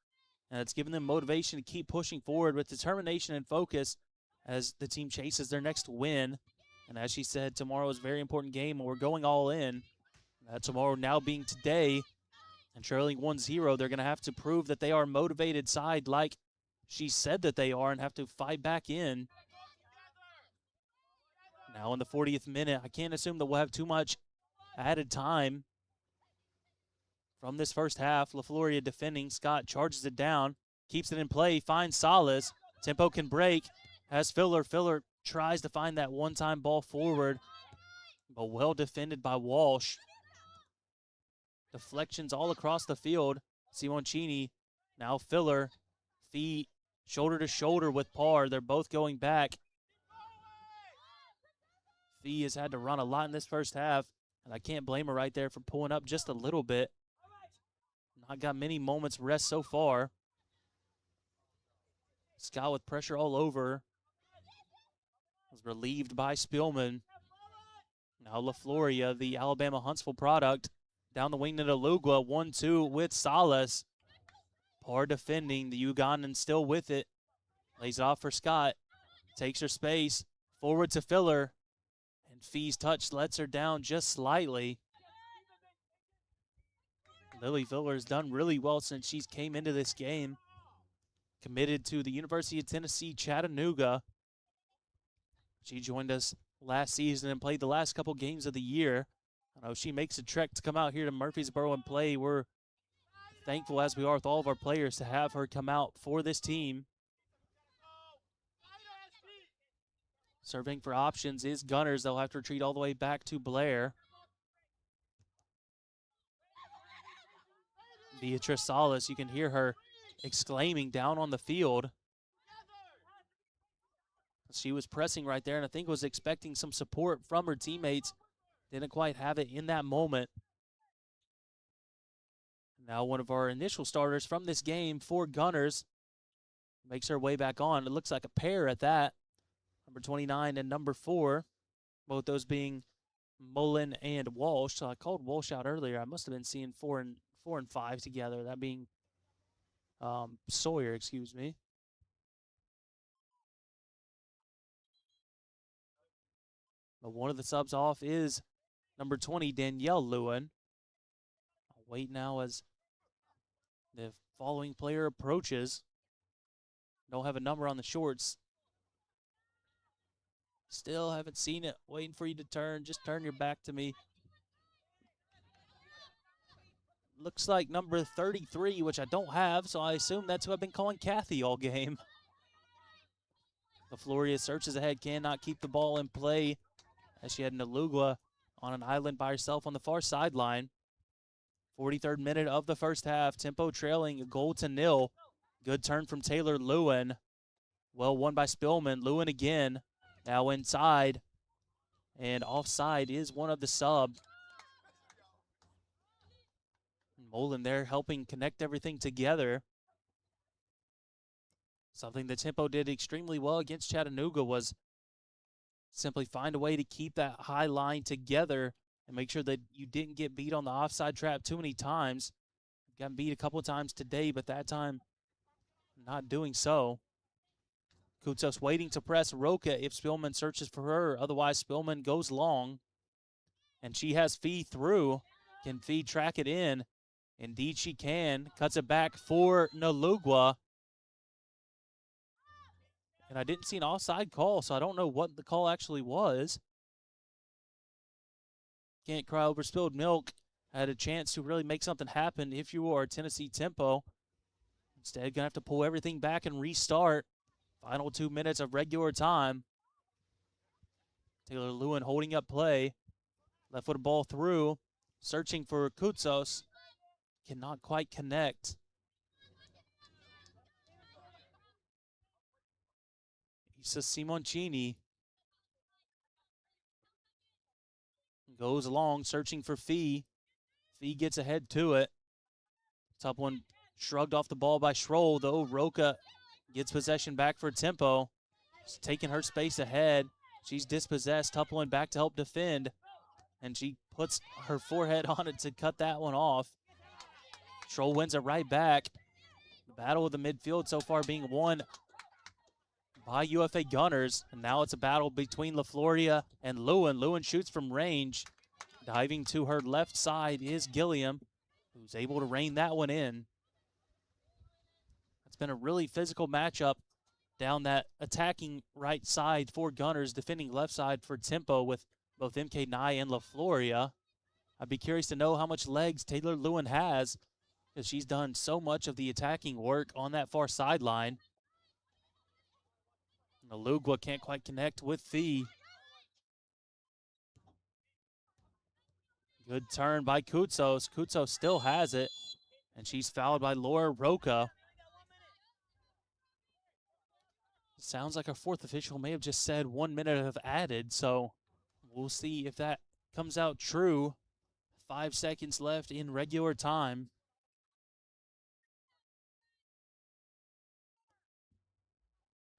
And it's given them motivation to keep pushing forward with determination and focus as the team chases their next win. And as she said, tomorrow is a very important game, and we're going all in. Tomorrow now being today, and trailing 1-0, they're going to have to prove that they are a motivated side like she said that they are, and have to fight back in. Now in the 40th minute, I can't assume that we'll have too much added time from this first half. LaFloria defending. Scott charges it down, keeps it in play, finds Salas. Tempo can break, has Filler. Filler tries to find that one-time ball forward, but well defended by Walsh. Deflections all across the field. Simoncini, now Filler. Feet shoulder to shoulder with Parr. They're both going back. Fee has had to run a lot in this first half, and I can't blame her right there for pulling up just a little bit. Not got many moments rest so far. Scott with pressure all over. Was relieved by Spillman. Now LaFloria, the Alabama Huntsville product. Down the wing to Nalugwa, 1-2 with Salas. Parr defending, the Ugandan still with it. Lays it off for Scott. Takes her space. Forward to Filler. And Fee's touch lets her down just slightly. Lily Filler has done really well since she's came into this game. Committed to the University of Tennessee, Chattanooga. She joined us last season and played the last couple games of the year. I know she makes a trek to come out here to Murfreesboro and play. We're thankful as we are with all of our players to have her come out for this team. Serving for options is Gunners. They'll have to retreat all the way back to Blair. Beatrice Salas, you can hear her exclaiming down on the field. She was pressing right there and I think was expecting some support from her teammates. Didn't quite have it in that moment. Now one of our initial starters from this game for Gunners makes her way back on. It looks like a pair at that. Number 29 and number 4, both those being Mullen and Walsh. So I called Walsh out earlier. I must have been seeing 4 and 5 together. That being Sawyer, excuse me. But one of the subs off is number 20, Danielle Lewin. I'll wait now as the following player approaches. Don't have a number on the shorts. Still haven't seen it. Waiting for you to turn. Just turn your back to me. Looks like number 33, which I don't have, so I assume that's who I've been calling Kathy all game. LaFloria searches ahead, cannot keep the ball in play as she had Nalugwa on an island by herself on the far sideline. 43rd minute of the first half. Tempo trailing a goal to nil. Good turn from Taylor Lewin. Well won by Spillman. Lewin again. Now inside. And offside is one of the sub. Mullen there helping connect everything together. Something that Tempo did extremely well against Chattanooga was simply find a way to keep that high line together and make sure that you didn't get beat on the offside trap too many times. Got beat a couple of times today, but that time not doing so. Kutos waiting to press Roca if Spillman searches for her. Otherwise, Spillman goes long. And she has Fee through. Can Fee track it in? Indeed she can. Cuts it back for Nalugwa. And I didn't see an offside call, so I don't know what the call actually was. Can't cry over spilled milk. Had a chance to really make something happen if you are Tennessee Tempo. Instead, going to have to pull everything back and restart. Final 2 minutes of regular time. Taylor Lewin holding up play. Left-footed ball through. Searching for Kutsos. Cannot quite connect. Issa Simoncini goes along, searching for Fee. Fee gets ahead to it. Top one shrugged off the ball by Schroll, though Roca gets possession back for Tempo. She's taking her space ahead. She's dispossessed. Top one back to help defend. And she puts her forehead on it to cut that one off. Schroll wins it right back. The battle of the midfield so far being won by UFA Gunners. And now it's a battle between LaFloria and Lewin. Lewin shoots from range. Diving to her left side is Gilliam, who's able to rein that one in. It's been a really physical matchup down that attacking right side for Gunners, defending left side for Tempo with both MK Nye and LaFloria. I'd be curious to know how much legs Taylor Lewin has, because she's done so much of the attacking work on that far sideline. Nalugwa can't quite connect with Fee. Good turn by Kutsos. Kutsos still has it, and she's fouled by Laura Roca. Sounds like our fourth official may have just said 1 minute of added, so we'll see if that comes out true. 5 seconds left in regular time.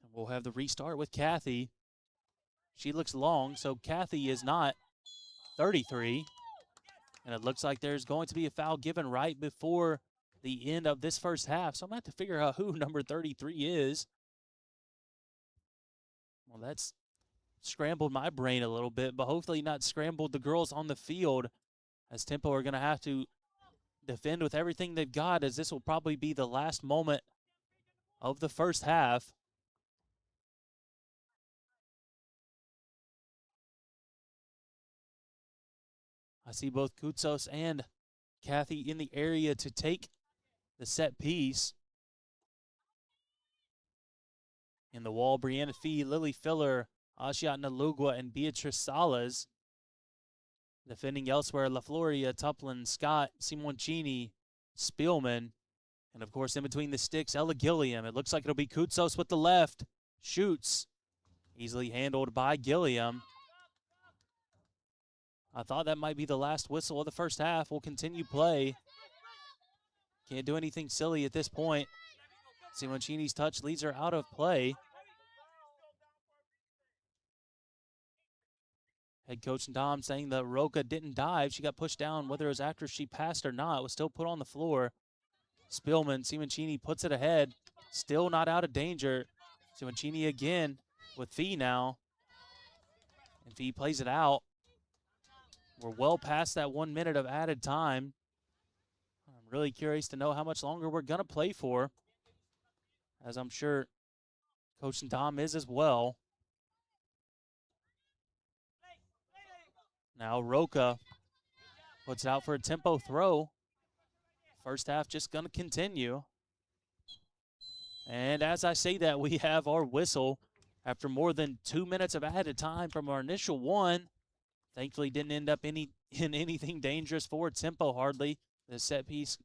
And we'll have the restart with Kathy. She looks long, so Kathy is not 33. And it looks like there's going to be a foul given right before the end of this first half. So I'm going to have to figure out who number 33 is. Well, that's scrambled my brain a little bit, but hopefully not scrambled the girls on the field, as Tempo are going to have to defend with everything they've got, as this will probably be the last moment of the first half. I see both Kutsos and Kathy in the area to take the set piece. In the wall, Brianna Fee, Lily Filler, Ashiat Nalugwa, and Beatrice Salas. Defending elsewhere, La Floria, Tuplin, Scott, Simoncini, Spielman, and of course in between the sticks, Ella Gilliam. It looks like it'll be Kutsos with the left. Shoots. Easily handled by Gilliam. I thought that might be the last whistle of the first half. We'll continue play. Can't do anything silly at this point. Simoncini's touch leads her out of play. Head coach Dom saying that Roca didn't dive. She got pushed down, whether it was after she passed or not. It was still put on the floor. Spielman, Simoncini puts it ahead. Still not out of danger. Simoncini again with Fee now. And Fee plays it out. We're well past that 1 minute of added time. I'm really curious to know how much longer we're going to play for, as I'm sure Coach Dom is as well. Now Roca puts it out for a tempo throw. First half just going to continue. And as I say that, we have our whistle after more than 2 minutes of added time from our initial one. Thankfully didn't end up in anything dangerous for tempo hardly. The set piece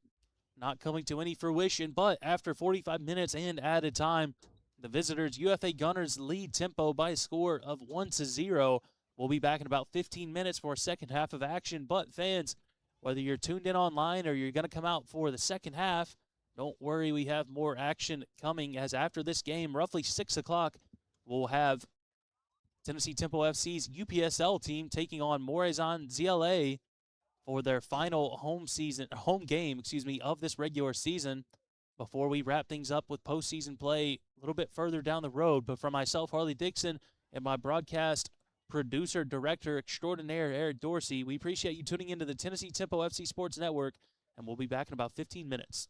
not coming to any fruition, but after 45 minutes and added time, the visitors, UFA Gunners, lead tempo by a score of 1-0. We'll be back in about 15 minutes for a second half of action. But fans, whether you're tuned in online or you're going to come out for the second half, don't worry, we have more action coming, as after this game, roughly 6 o'clock, we'll have Tennessee Temple FC's UPSL team taking on Morazan ZLA for their final home game of this regular season, before we wrap things up with postseason play a little bit further down the road. But for myself, Harley Dixon, and my broadcast producer, director extraordinaire, Eric Dorsey, we appreciate you tuning into the Tennessee Temple FC Sports Network, and we'll be back in about 15 minutes.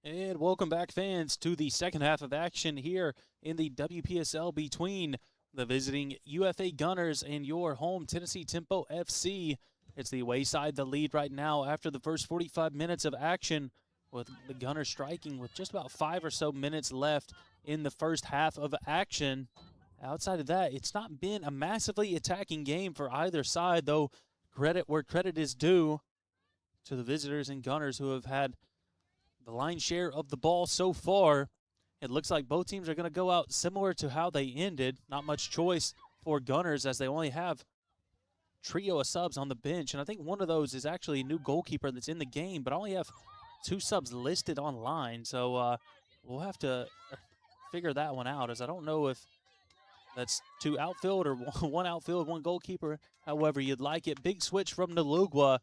And welcome back, fans, to the second half of action here in the WPSL between the visiting UFA Gunners and your home Tennessee Tempo FC. It's the away side the lead right now after the first 45 minutes of action, with the Gunners striking with just about 5 or so minutes left in the first half of action. outside of that, it's not been a massively attacking game for either side, though credit where credit is due to the visitors and Gunners who have had the lion's share of the ball so far. It looks like both teams are going to go out similar to how they ended. Not much choice for Gunners as they only have trio of subs on the bench, and I think one of those is actually a new goalkeeper that's in the game, but I only have 2 subs listed online, so we'll have to figure that one out, as I don't know if that's 2 outfield or 1 outfield, 1 goalkeeper, however you'd like it. Big switch from Nalugwa.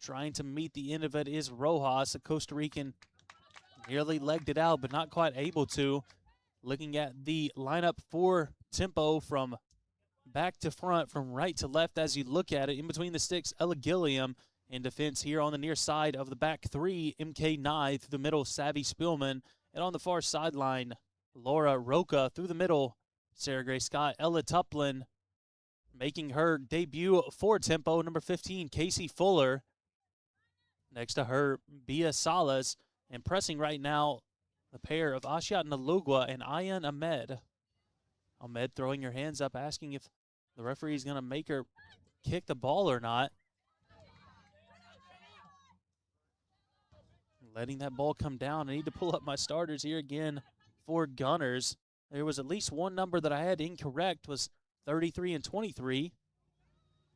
Trying to meet the end of it is Rojas, a Costa Rican. Nearly legged it out, but not quite able to. Looking at the lineup for Tempo from back to front, from right to left as you look at it. In between the sticks, Ella Gilliam. In defense here on the near side of the back 3, MK Nye. Through the middle, Savvy Spillman. And on the far sideline, Laura Roca. Through the middle, Sarah Gray Scott. Ella Tuplin making her debut for Tempo. Number 15, Casey Fuller. Next to her, Bia Salas. And pressing right now, the pair of Ashiat Nalugwa and Ayan Ahmed. Ahmed throwing her hands up, asking if the referee is going to make her kick the ball or not. Letting that ball come down. I need to pull up my starters here again for Gunners. There was at least one number that I had incorrect, was 33 and 23.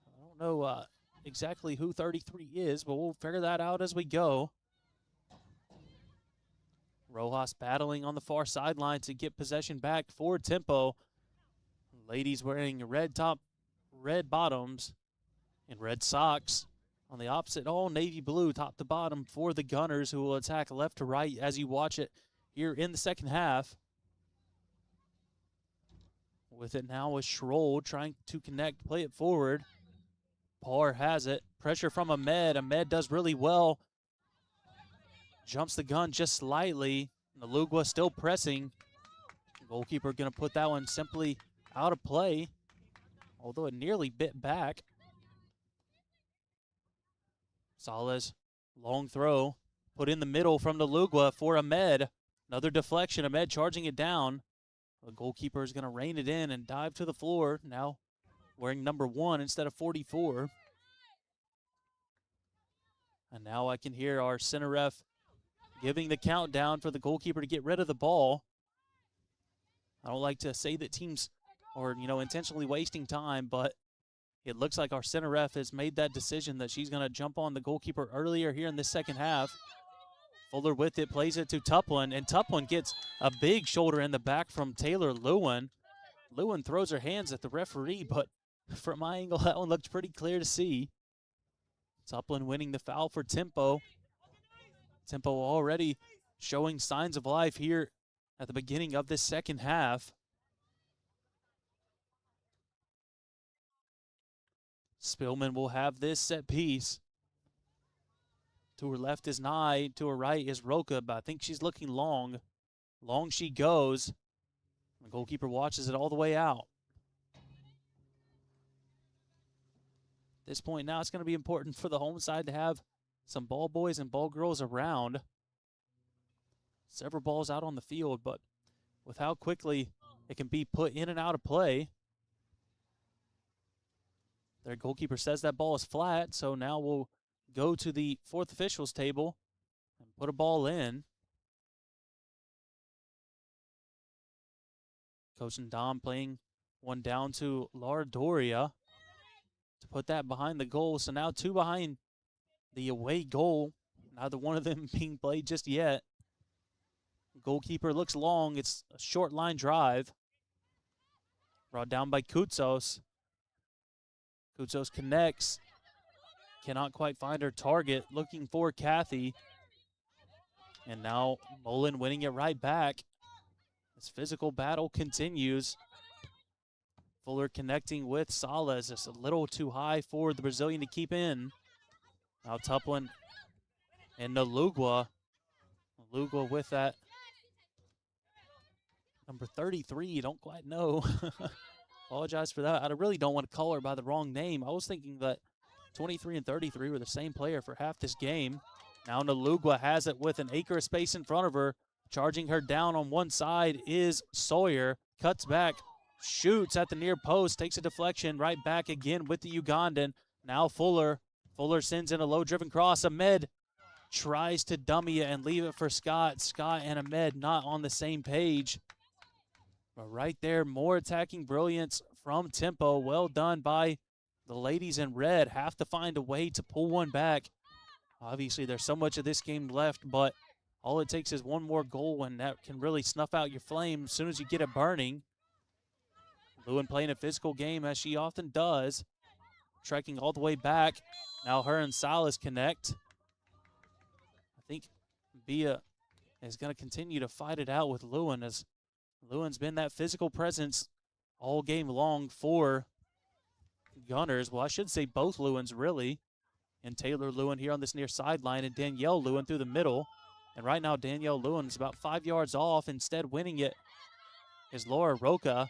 I don't know exactly who 33 is, but we'll figure that out as we go. Rojas battling on the far sideline to get possession back for Tempo. Ladies wearing red top, red bottoms, and red socks. On the opposite, all navy blue top to bottom for the Gunners, who will attack left to right as you watch it here in the second half. With it now is Schroll trying to connect, play it forward. Parr has it. Pressure from Ahmed. Ahmed does really well. Jumps the gun just slightly. Nalugwa still pressing. Goalkeeper going to put that one simply out of play, although it nearly bit back. Salas, long throw, put in the middle from Nalugwa for Ahmed. Another deflection, Ahmed charging it down. The goalkeeper is going to rein it in and dive to the floor, now wearing number 1 instead of 44. And now I can hear our center ref giving the countdown for the goalkeeper to get rid of the ball. I don't like to say that teams are, intentionally wasting time, but it looks like our center ref has made that decision that she's going to jump on the goalkeeper earlier here in the second half. Fuller with it, plays it to Tuplin, and Tuplin gets a big shoulder in the back from Taylor Lewin. Lewin throws her hands at the referee, but from my angle, that one looked pretty clear to see. Tuplin winning the foul for Tempo. Tempo already showing signs of life here at the beginning of this second half. Spillman will have this set piece. To her left is Nye, to her right is Roca, but I think she's looking long. Long she goes. The goalkeeper watches it all the way out. At this point now, it's going to be important for the home side to have some ball boys and ball girls around. Several balls out on the field, but with how quickly it can be put in and out of play. Their goalkeeper says that ball is flat, so now we'll go to the fourth officials table and put a ball in. Coach and Dom playing one down to Laura Doria to put that behind the goal. So now 2 behind the away goal. Neither one of them being played just yet. Goalkeeper looks long. It's a short line drive. Brought down by Koutsos. Koutsos connects. Cannot quite find her target. Looking for Kathy. And now Mullen winning it right back. This physical battle continues. Fuller connecting with Salas. Just a little too high for the Brazilian to keep in. Now Tuplin and Nalugwa. Nalugwa with that. Number 33, you don't quite know. Apologize for that. I really don't want to call her by the wrong name. I was thinking that 23 and 33 were the same player for half this game. Now Nalugwa has it with an acre of space in front of her. Charging her down on one side is Sawyer. Cuts back shoots at the near post, takes a deflection, right back again with the Ugandan. Now Fuller. Fuller sends in a low-driven cross. Ahmed tries to dummy it and leave it for Scott. Scott and Ahmed not on the same page. But right there, more attacking brilliance from Tempo. Well done by the ladies in red. Have to find a way to pull one back. Obviously, there's so much of this game left, but all it takes is one more goal, and that can really snuff out your flame as soon as you get it burning. Lewin playing a physical game, as she often does. Trekking all the way back. Now her and Silas connect. I think Bia is going to continue to fight it out with Lewin, as Lewin's been that physical presence all game long for Gunners. Well, I should say both Lewins, really. And Taylor Lewin here on this near sideline, and Danielle Lewin through the middle. And right now, Danielle Lewin is about 5 yards off. Instead, winning it is Laura Roca.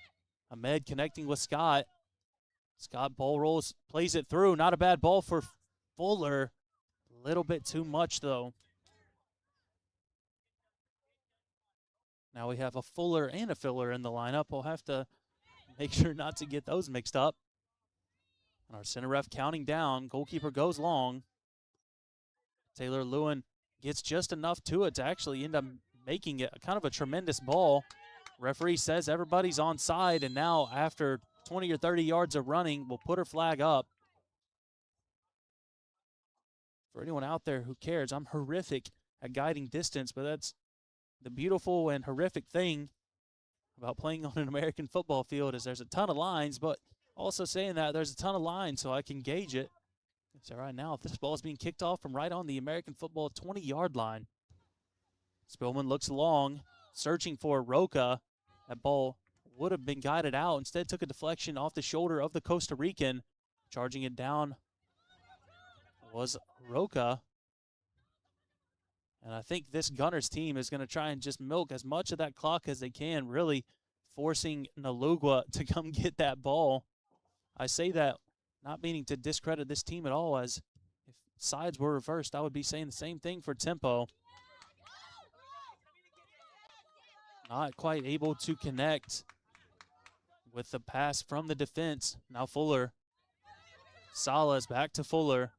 Ahmed connecting with Scott. Scott ball rolls, plays it through. Not a bad ball for Fuller. A little bit too much, though. Now we have a Fuller and a Filler in the lineup. We'll have to make sure not to get those mixed up. And our center ref counting down. Goalkeeper goes long. Taylor Lewin gets just enough to it to actually end up making it kind of a tremendous ball. Referee says everybody's onside, and now after 20 or 30 yards of running, we'll put her flag up. For anyone out there who cares, I'm horrific at guiding distance, but that's the beautiful and horrific thing about playing on an American football field is there's a ton of lines, but also saying that there's a ton of lines so I can gauge it. So right now, if this ball is being kicked off from right on the American football 20-yard line, Spillman looks long, searching for Roca. That ball would have been guided out. Instead, took a deflection off the shoulder of the Costa Rican. Charging it down was Roca. And I think this Gunners team is going to try and just milk as much of that clock as they can, really forcing Nalugwa to come get that ball. I say that not meaning to discredit this team at all, as if sides were reversed, I would be saying the same thing for Tempo. Not quite able to connect with the pass from the defense. Now Fuller. Salas back to Fuller.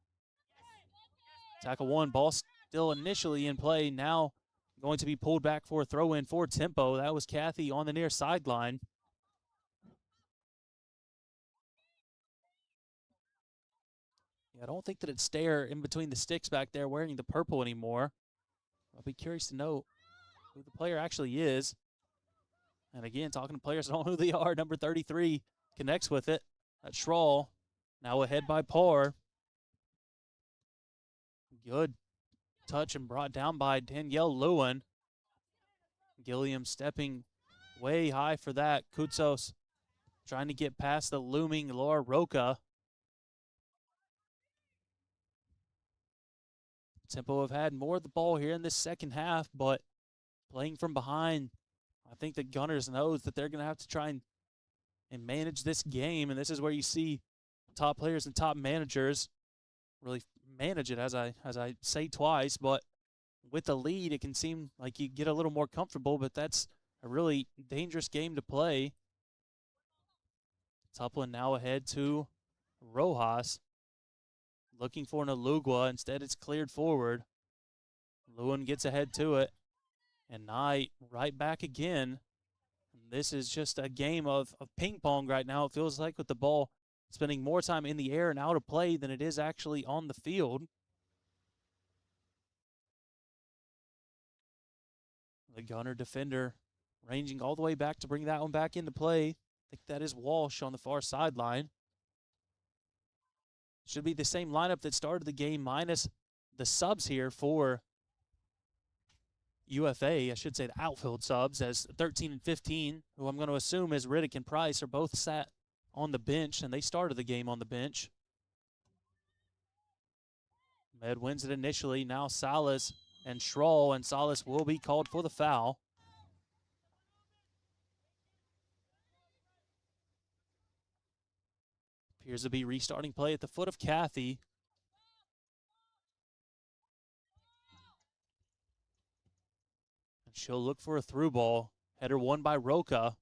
Tackle one, ball still initially in play. Now going to be pulled back for a throw-in for Tempo. That was Kathy on the near sideline. I don't think that it's Stair in between the sticks back there wearing the purple anymore. I'll be curious to know who the player actually is. And again, talking to players, I don't know who they are. Number 33 connects with it. That's Schrawl. Now ahead by Parr. Good touch and brought down by Danielle Lewin. Gilliam stepping way high for that. Kutsos trying to get past the looming Laura Roca. Tempo have had more of the ball here in this second half, but playing from behind, I think the Gunners knows that they're going to have to try and manage this game, and this is where you see top players and top managers really manage it, as I say twice, but with the lead, it can seem like you get a little more comfortable, but that's a really dangerous game to play. Tuplin now ahead to Rojas. Looking for Nalugwa. Instead, it's cleared forward. Lewin gets ahead to it. And Knight right back again. This is just a game of ping pong right now. It feels like with the ball spending more time in the air and out of play than it is actually on the field. The Gunner defender ranging all the way back to bring that one back into play. I think that is Walsh on the far sideline. Should be the same lineup that started the game minus the subs here for UFA. I should say the outfield subs, as 13 and 15, who I'm going to assume is Riddick and Price, are both sat on the bench, and they started the game on the bench. Med wins it initially. Now Salas and Schrawl, and Salas will be called for the foul. Appears to be restarting play at the foot of Kathy. And she'll look for a through ball. Header won by Roca.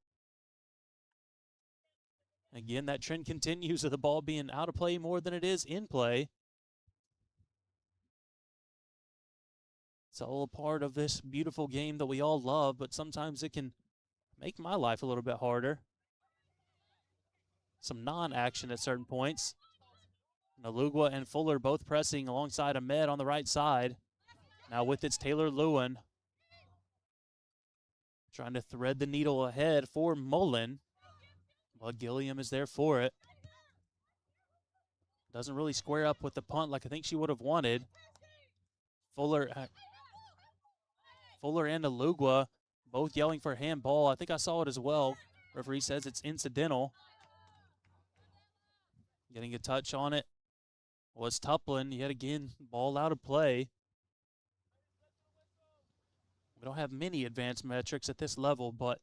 Again, that trend continues of the ball being out of play more than it is in play. It's all a part of this beautiful game that we all love, but sometimes it can make my life a little bit harder. Some non-action at certain points. Nalugwa and Fuller both pressing alongside Ahmed on the right side. Now with it's Taylor Lewin trying to thread the needle ahead for Mullen. But Gilliam is there for it. Doesn't really square up with the punt like I think she would have wanted. Fuller and Nalugwa both yelling for handball. I think I saw it as well. Referee says it's incidental. Getting a touch on it was Tuplin. Yet again, ball out of play. We don't have many advanced metrics at this level, but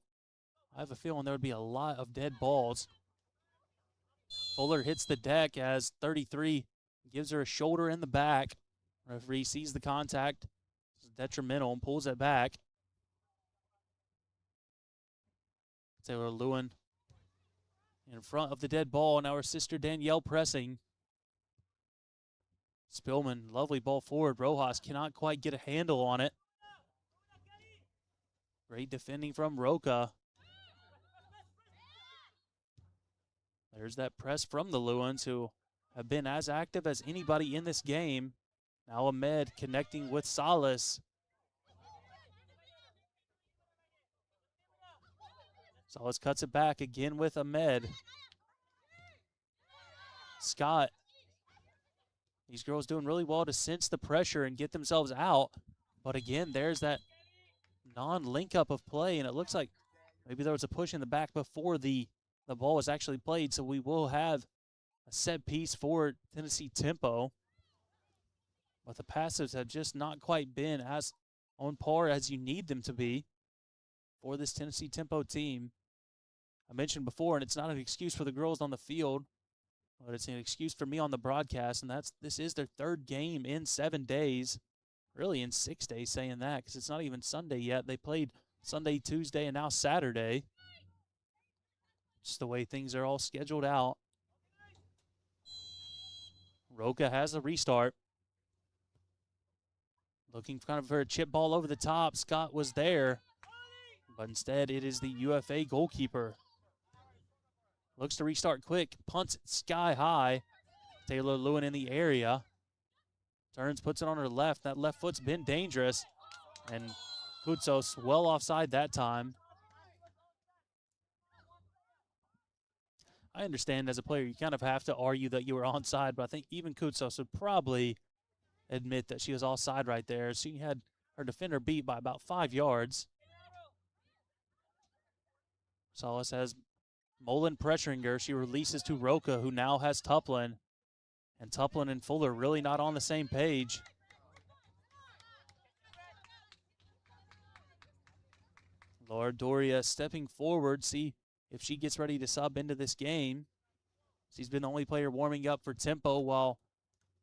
I have a feeling there would be a lot of dead balls. Fuller hits the deck as 33 gives her a shoulder in the back. Referee sees the contact. It's detrimental and pulls it back. Taylor Lewin in front of the dead ball. Now her sister Danielle pressing. Spillman, lovely ball forward. Rojas cannot quite get a handle on it. Great defending from Roca. There's that press from the Lewins, who have been as active as anybody in this game. Now Ahmed connecting with Salas. Salas cuts it back again with Ahmed. Scott. These girls doing really well to sense the pressure and get themselves out. But again, there's that non-link up of play, and it looks like maybe there was a push in the back before the ball was actually played, so we will have a set piece for Tennessee Tempo. But the passives have just not quite been as on par as you need them to be for this Tennessee Tempo team. I mentioned before, and it's not an excuse for the girls on the field, but it's an excuse for me on the broadcast, and this is their third game in 7 days. Really in 6 days saying that, because it's not even Sunday yet. They played Sunday, Tuesday, and now Saturday. Just the way things are all scheduled out. Roca has a restart. Looking kind of for a chip ball over the top. Scott was there, but instead it is the UFA goalkeeper. Looks to restart quick, punts it sky high. Taylor Lewin in the area. Turns, puts it on her left. That left foot's been dangerous. And Kutsos well offside that time. I understand as a player you kind of have to argue that you were onside, but I think even Kutsos would probably admit that she was offside right there. She had her defender beat by about 5 yards. Salas has Mullen pressuring her. She releases to Roca, who now has Tuplin. And Tuplin and Fuller really not on the same page. Laura Doria stepping forward, see if she gets ready to sub into this game. She's been the only player warming up for Tempo, while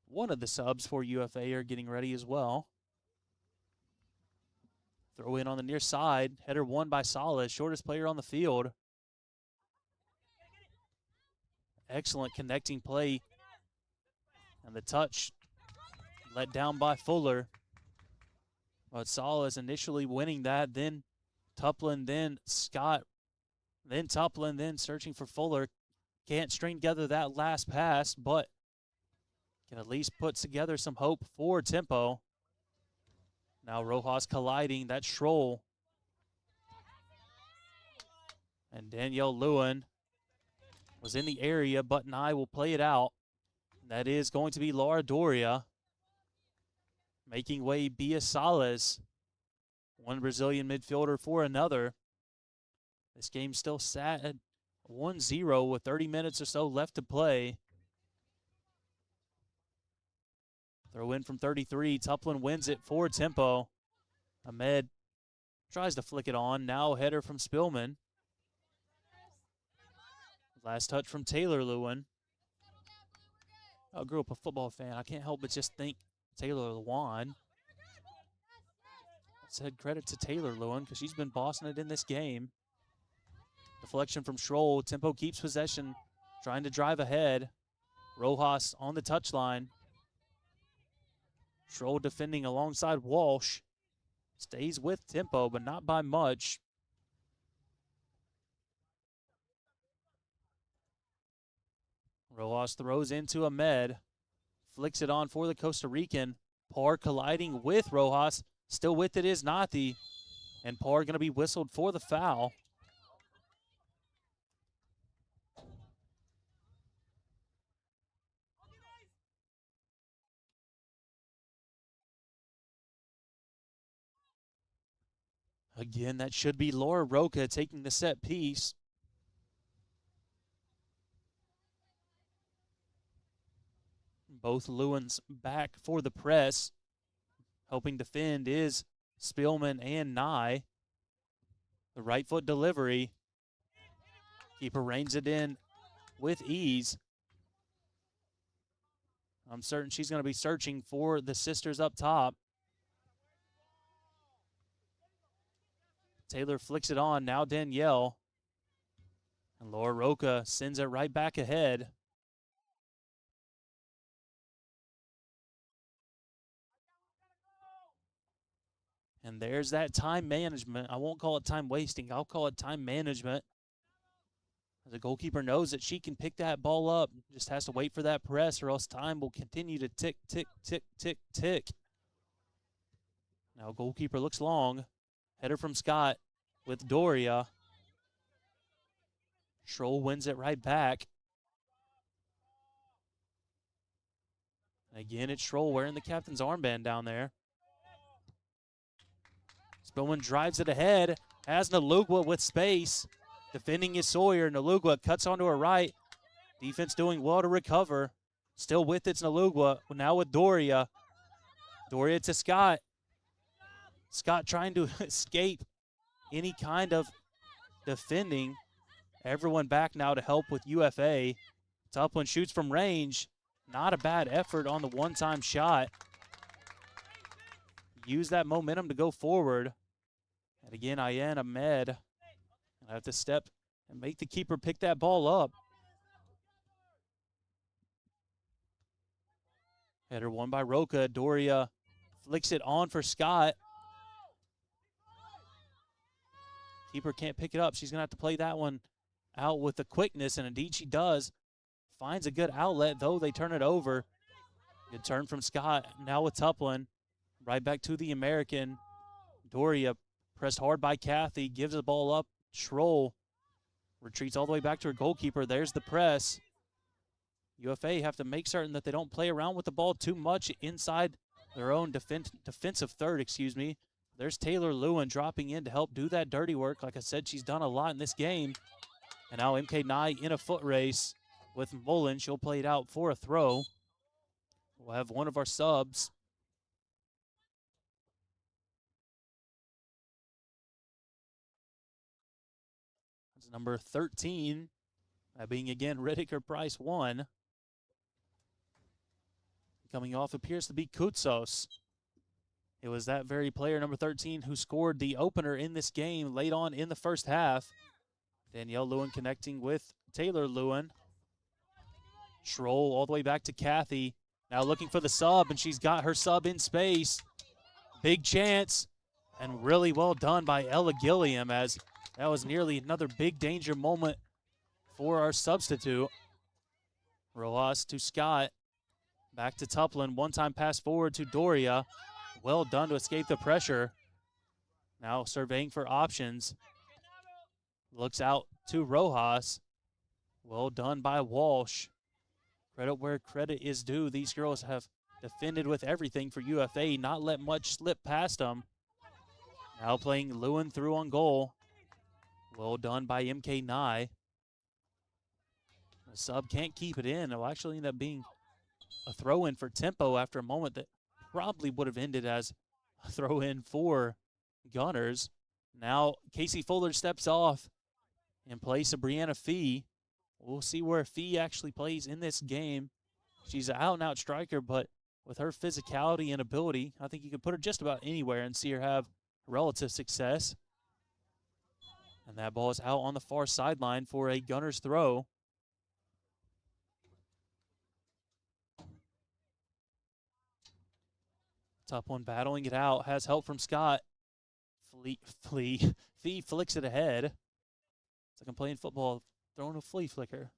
one of the subs for UFA are getting ready as well. Throw in on the near side. Header won by Salas, shortest player on the field. Excellent connecting play. And the touch let down by Fuller. But Salas initially winning that, then Tuplin, then Scott, then Tuplin, then searching for Fuller. Can't string together that last pass, but can at least put together some hope for Tempo. Now Rojas colliding, that's Schroll. And Danielle Lewin was in the area, but Nye will play it out. That is going to be Laura Doria. Making way Bia Salas. One Brazilian midfielder for another. This game still sat at 1-0 with 30 minutes or so left to play. Throw in from 33. Tuplin wins it for Tempo. Ahmed tries to flick it on. Now header from Spillman. Last touch from Taylor Lewin. I grew up a football fan. I can't help but just think Taylor Lewan. I said credit to Taylor Lewin because she's been bossing it in this game. Deflection from Schroll. Tempo keeps possession trying to drive ahead. Rojas on the touchline. Schroll defending alongside Walsh. Stays with tempo, but not by much. Rojas throws into Ahmed. Flicks it on for the Costa Rican. Parr colliding with Rojas. Still with it is Nati. And Parr going to be whistled for the foul. Again, that should be Laura Roca taking the set piece. Both Lewins back for the press. Helping defend is Spielman and Nye. The right foot delivery. Keeper reins it in with ease. I'm certain she's going to be searching for the sisters up top. Taylor flicks it on, now Danielle. And Laura Roca sends it right back ahead. And there's that time management. I won't call it time wasting. I'll call it time management. The goalkeeper knows that she can pick that ball up. Just has to wait for that press or else time will continue to tick, tick, tick, tick, tick. Now goalkeeper looks long. Header from Scott with Doria. Schroll wins it right back. And again, it's Schroll wearing the captain's armband down there. Spillman drives it ahead. Has Nalugwa with space. Defending is Sawyer. Nalugwa cuts onto her right. Defense doing well to recover. Still with it's Nalugwa. Now with Doria. Doria to Scott. Scott trying to escape any kind of defending. Everyone back now to help with UFA. Toplin shoots from range. Not a bad effort on the one-time shot. Use that momentum to go forward. And again, Ayan Ahmed. I have to step and make the keeper pick that ball up. Header won by Roca. Doria flicks it on for Scott. Keeper can't pick it up. She's going to have to play that one out with the quickness, and indeed she does. Finds a good outlet, though they turn it over. Good turn from Scott. Now with Tuplin. Right back to the American. Doria pressed hard by Kathy. Gives the ball up. Schroll retreats all the way back to her goalkeeper. There's the press. UFA have to make certain that they don't play around with the ball too much inside their own defensive third, There's Taylor Lewin dropping in to help do that dirty work. Like I said, she's done a lot in this game. And now MK Nye in a foot race with Mullen. She'll play it out for a throw. We'll have one of our subs. That's number 13. That being again Riddicker Price 1. Coming off appears to be Kutsos. It was that very player, number 13, who scored the opener in this game late on in the first half. Danielle Lewin connecting with Taylor Lewin. Schroll all the way back to Kathy. Now looking for the sub, and she's got her sub in space. Big chance, and really well done by Ella Gilliam, as that was nearly another big danger moment for our substitute. Rojas to Scott. Back to Tuplin. One-time pass forward to Doria. Well done to escape the pressure. Now surveying for options. Looks out to Rojas. Well done by Walsh. Credit where credit is due. These girls have defended with everything for UFA, not let much slip past them. Now playing Lewin through on goal. Well done by MK Nye. The sub can't keep it in. It'll actually end up being a throw-in for tempo after a moment that probably would have ended as a throw-in for Gunners. Now Casey Fuller steps off in place of Brianna Fee. We'll see where Fee actually plays in this game. She's an out-and-out striker, but with her physicality and ability, I think you could put her just about anywhere and see her have relative success. And that ball is out on the far sideline for a Gunners throw. Top one battling it out, has help from Scott. Fee flicks it ahead. It's like I'm playing football, throwing a flea flicker.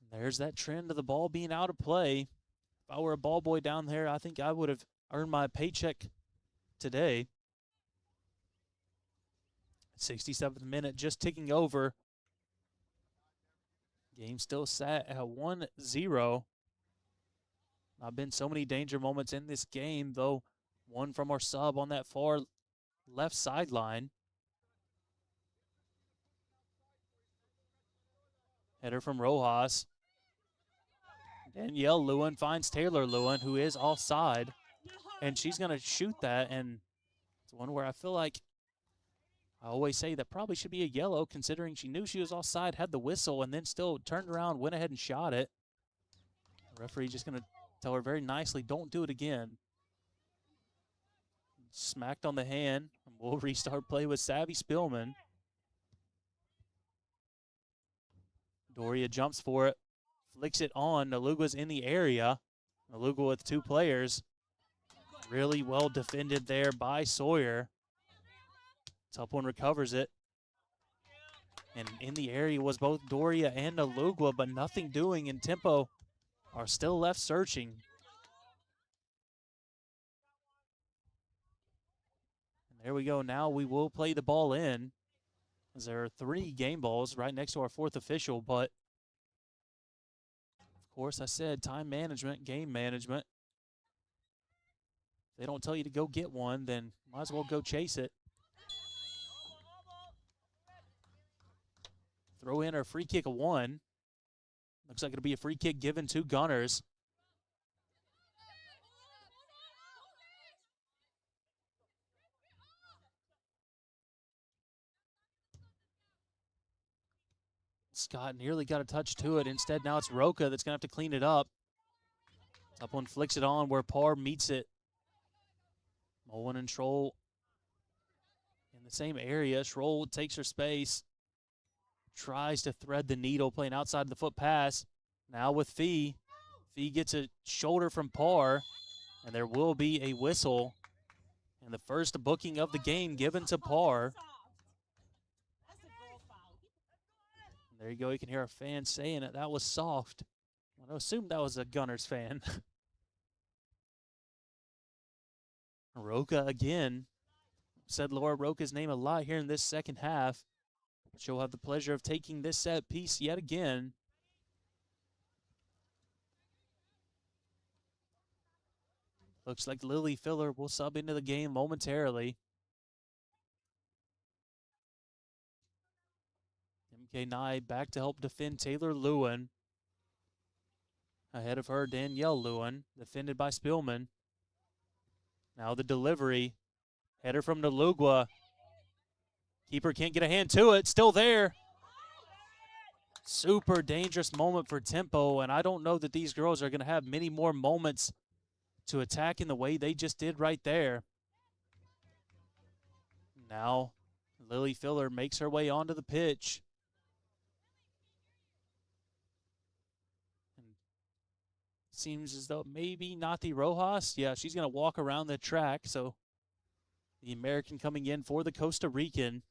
And there's that trend of the ball being out of play. If I were a ball boy down there, I think I would have earned my paycheck today. 67th minute just ticking over. Game still sat at 1-0. Not been so many danger moments in this game, though. One from our sub on that far left sideline. Header from Rojas. Danielle Lewin finds Taylor Lewin, who is offside. And she's going to shoot that. And it's one where I feel like I always say that probably should be a yellow, considering she knew she was offside, had the whistle, and then still turned around, went ahead and shot it. The referee just going to tell her very nicely, don't do it again. Smacked on the hand. And we'll restart play with Savvy Spillman. Doria jumps for it, flicks it on. Naluga's in the area. Naluga with two players. Really well defended there by Sawyer. Top one recovers it. And in the area was both Doria and Naluga, but nothing doing, and Tempo are still left searching. And there we go. Now we will play the ball in, as there are 3 game balls right next to our 4th official, but of course I said time management, game management. If they don't tell you to go get one, then might as well go chase it. Throw in our free kick of 1. Looks like it'll be a free kick given to Gunners. Scott nearly got a touch to it. Instead, now it's Roca that's going to have to clean it up. Top one flicks it on where Parr meets it. Mullen and Schroll in the same area. Schroll takes her space. Tries to thread the needle, playing outside the foot pass. Now with Fee. Fee gets a shoulder from Parr, and there will be a whistle. And the first booking of the game given to Parr. And there you go. You can hear our fans saying it. That was soft. I assume that was a Gunners fan. Roca again. Said Laura Roca's name a lot here in this second half. She'll have the pleasure of taking this set piece yet again. Looks like Lily Filler will sub into the game momentarily. MK Nye back to help defend Taylor Lewin. Ahead of her, Danielle Lewin, defended by Spillman. Now the delivery. Header from Naluga. Keeper can't get a hand to it. Still there. Super dangerous moment for Tempo, and I don't know that these girls are going to have many more moments to attack in the way they just did right there. Now Lily Filler makes her way onto the pitch. And seems as though maybe Nati Rojas. Yeah, she's going to walk around the track, so the American coming in for the Costa Rican.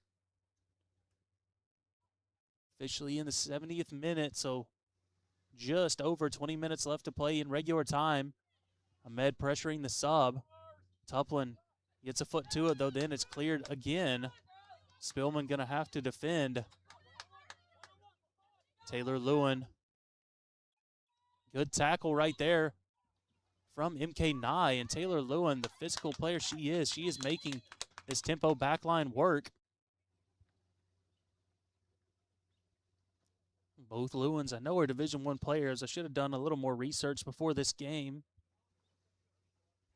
Officially in the 70th minute, so just over 20 minutes left to play in regular time. Ahmed pressuring the sub. Tuplin gets a foot to it, though then it's cleared again. Spillman going to have to defend. Taylor Lewin. Good tackle right there from MK Nye. And Taylor Lewin, the physical player she is making this Tempo backline work. Both Lewins, I know, are Division I players. I should have done a little more research before this game.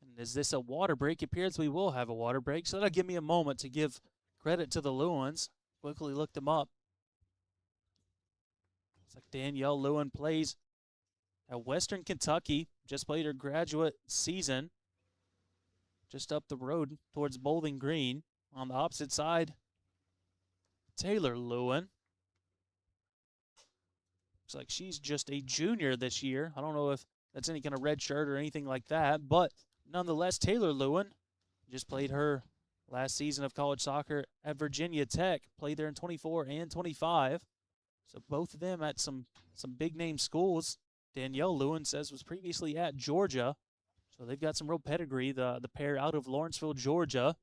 And is this a water break? It appears we will have a water break, so that'll give me a moment to give credit to the Lewins. Quickly look them up. It's like Danielle Lewin plays at Western Kentucky. Just played her graduate season. Just up the road towards Bowling Green. On the opposite side, Taylor Lewin. Looks like she's just a junior this year. I don't know if that's any kind of red shirt or anything like that. But nonetheless, Taylor Lewin just played her last season of college soccer at Virginia Tech, played there in 24 and 25. So both of them at some big-name schools. Danielle Lewin says was previously at Georgia. So they've got some real pedigree, the pair out of Lawrenceville, Georgia.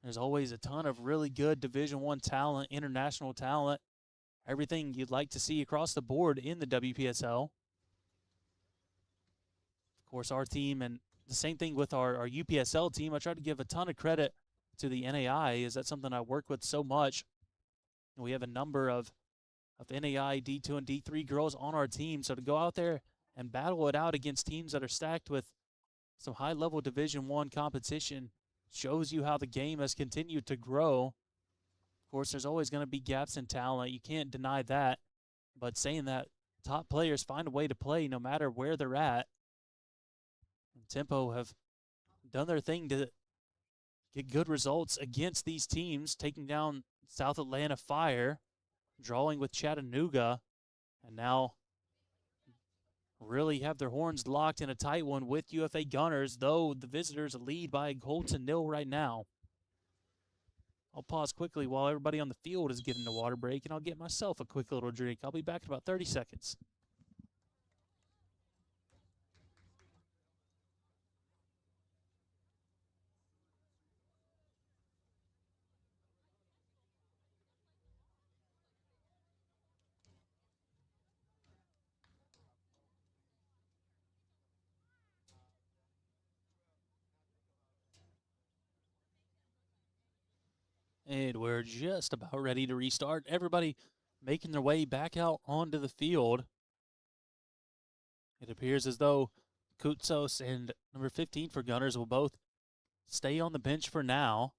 There's always a ton of really good Division I talent, international talent, everything you'd like to see across the board in the WPSL. Of course, our team, and the same thing with our UPSL team, I try to give a ton of credit to the NAI. Is that something I work with so much? We have a number of NAI D2 and D3 girls on our team, so to go out there and battle it out against teams that are stacked with some high-level Division I competition shows you how the game has continued to grow. Of course, there's always going to be gaps in talent. You can't deny that. But saying that, top players find a way to play no matter where they're at. And Tempo have done their thing to get good results against these teams, taking down South Atlanta Fire, drawing with Chattanooga, and now really have their horns locked in a tight one with UFA Gunners, though the visitors lead by a goal to nil right now. I'll pause quickly while everybody on the field is getting a water break, and I'll get myself a quick little drink. I'll be back in about 30 seconds. And we're just about ready to restart. Everybody making their way back out onto the field. It appears as though Kutsos and number 15 for Gunners will both stay on the bench for now.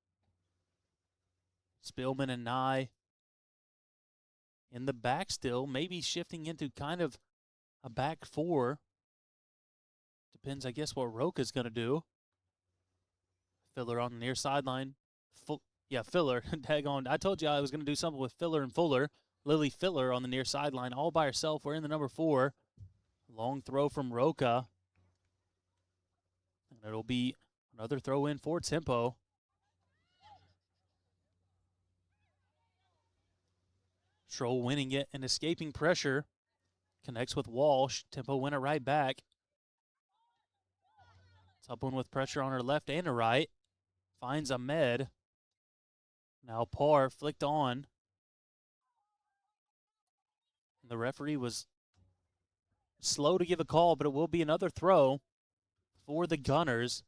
Spillman and Nye in the back still, maybe shifting into kind of a back four. Depends, I guess, what Roka's going to do. Filler on the near sideline. Filler. Daggone. I told you I was going to do something with Filler and Fuller. Lily Filler on the near sideline all by herself. We're in the number 4. Long throw from Roka. And it'll be another throw in for Tempo. Schroll winning it and escaping pressure. Connects with Walsh. Tempo win it right back. Tuplin with pressure on her left and her right. Finds Ahmed. Now Parr flicked on. The referee was slow to give a call, but it will be another throw for the Gunners.